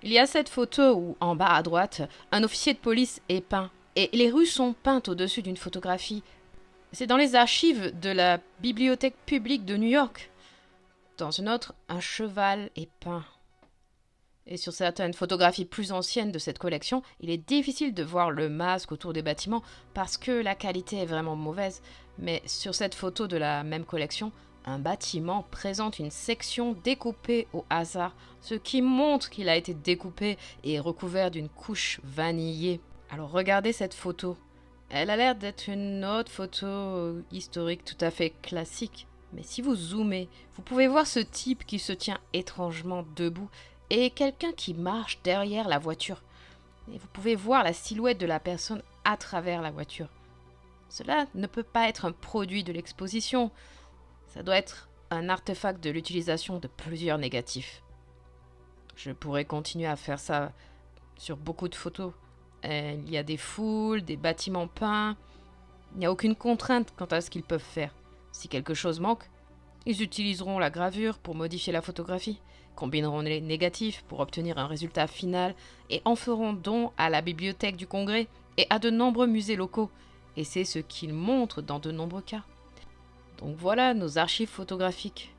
Il y a cette photo où, en bas à droite, un officier de police est peint, et les rues sont peintes au-dessus d'une photographie. C'est dans les archives de la Bibliothèque publique de New York. Dans une autre, un cheval est peint. Et sur certaines photographies plus anciennes de cette collection, il est difficile de voir le masque autour des bâtiments parce que la qualité est vraiment mauvaise. Mais sur cette photo de la même collection, un bâtiment présente une section découpée au hasard, ce qui montre qu'il a été découpé et recouvert d'une couche vanillée. Alors regardez cette photo. Elle a l'air d'être une autre photo historique tout à fait classique. Mais si vous zoomez, vous pouvez voir ce type qui se tient étrangement debout et quelqu'un qui marche derrière la voiture. Et vous pouvez voir la silhouette de la personne à travers la voiture. Cela ne peut pas être un produit de l'exposition. Ça doit être un artefact de l'utilisation de plusieurs négatifs. Je pourrais continuer à faire ça sur beaucoup de photos. Il y a des foules, des bâtiments peints. Il n'y a aucune contrainte quant à ce qu'ils peuvent faire. Si quelque chose manque, ils utiliseront la gravure pour modifier la photographie, combineront les négatifs pour obtenir un résultat final et en feront don à la bibliothèque du Congrès et à de nombreux musées locaux. Et c'est ce qu'ils montrent dans de nombreux cas. Donc voilà nos archives photographiques.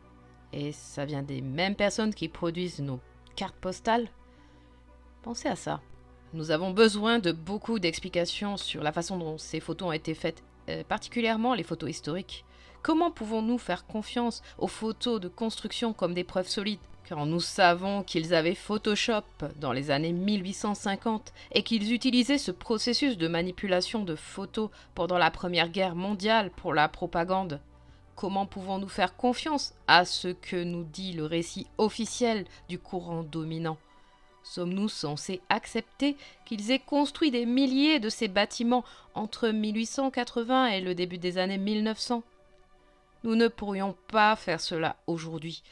Et ça vient des mêmes personnes qui produisent nos cartes postales. Pensez à ça. Nous avons besoin de beaucoup d'explications sur la façon dont ces photos ont été faites, particulièrement les photos historiques. Comment pouvons-nous faire confiance aux photos de construction comme des preuves solides, quand nous savons qu'ils avaient Photoshop dans les années 1850 et qu'ils utilisaient ce processus de manipulation de photos pendant la Première Guerre mondiale pour la propagande? Comment pouvons-nous faire confiance à ce que nous dit le récit officiel du courant dominant? Sommes-nous censés accepter qu'ils aient construit des milliers de ces bâtiments entre 1880 et le début des années 1900? Nous ne pourrions pas faire cela aujourd'hui,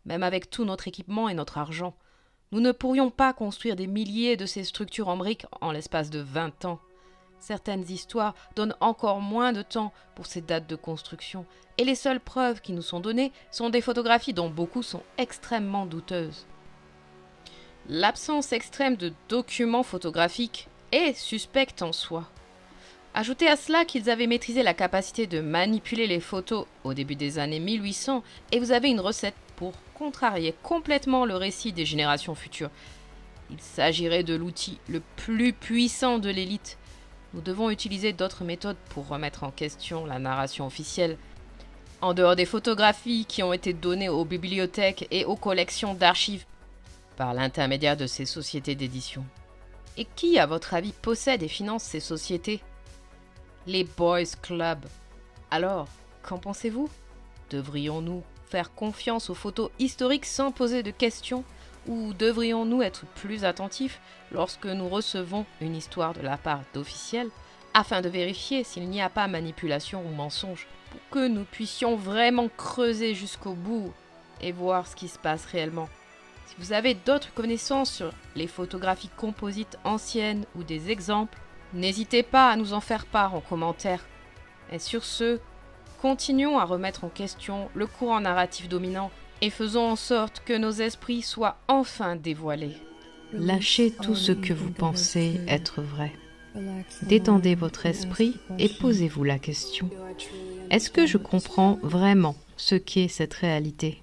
même avec tout notre équipement et notre argent. Nous ne pourrions pas construire des milliers de ces structures en briques en l'espace de 20 ans. Certaines histoires donnent encore moins de temps pour ces dates de construction, et les seules preuves qui nous sont données sont des photographies dont beaucoup sont extrêmement douteuses. L'absence extrême de documents photographiques est suspecte en soi. Ajoutez à cela qu'ils avaient maîtrisé la capacité de manipuler les photos au début des années 1800 et vous avez une recette pour contrarier complètement le récit des générations futures. Il s'agirait de l'outil le plus puissant de l'élite. Nous devons utiliser d'autres méthodes pour remettre en question la narration officielle. En dehors des photographies qui ont été données aux bibliothèques et aux collections d'archives par l'intermédiaire de ces sociétés d'édition. Et qui, à votre avis, possède et finance ces sociétés? Les Boys Club. Alors, qu'en pensez-vous? Devrions-nous faire confiance aux photos historiques sans poser de questions? Ou devrions-nous être plus attentifs lorsque nous recevons une histoire de la part d'officiels afin de vérifier s'il n'y a pas manipulation ou mensonge pour que nous puissions vraiment creuser jusqu'au bout et voir ce qui se passe réellement? Si vous avez d'autres connaissances sur les photographies composites anciennes ou des exemples, n'hésitez pas à nous en faire part en commentaire. Et sur ce, continuons à remettre en question le courant narratif dominant et faisons en sorte que nos esprits soient enfin dévoilés. Lâchez tout ce que vous pensez être vrai. Détendez votre esprit et posez-vous la question. Est-ce que je comprends vraiment ce qu'est cette réalité ?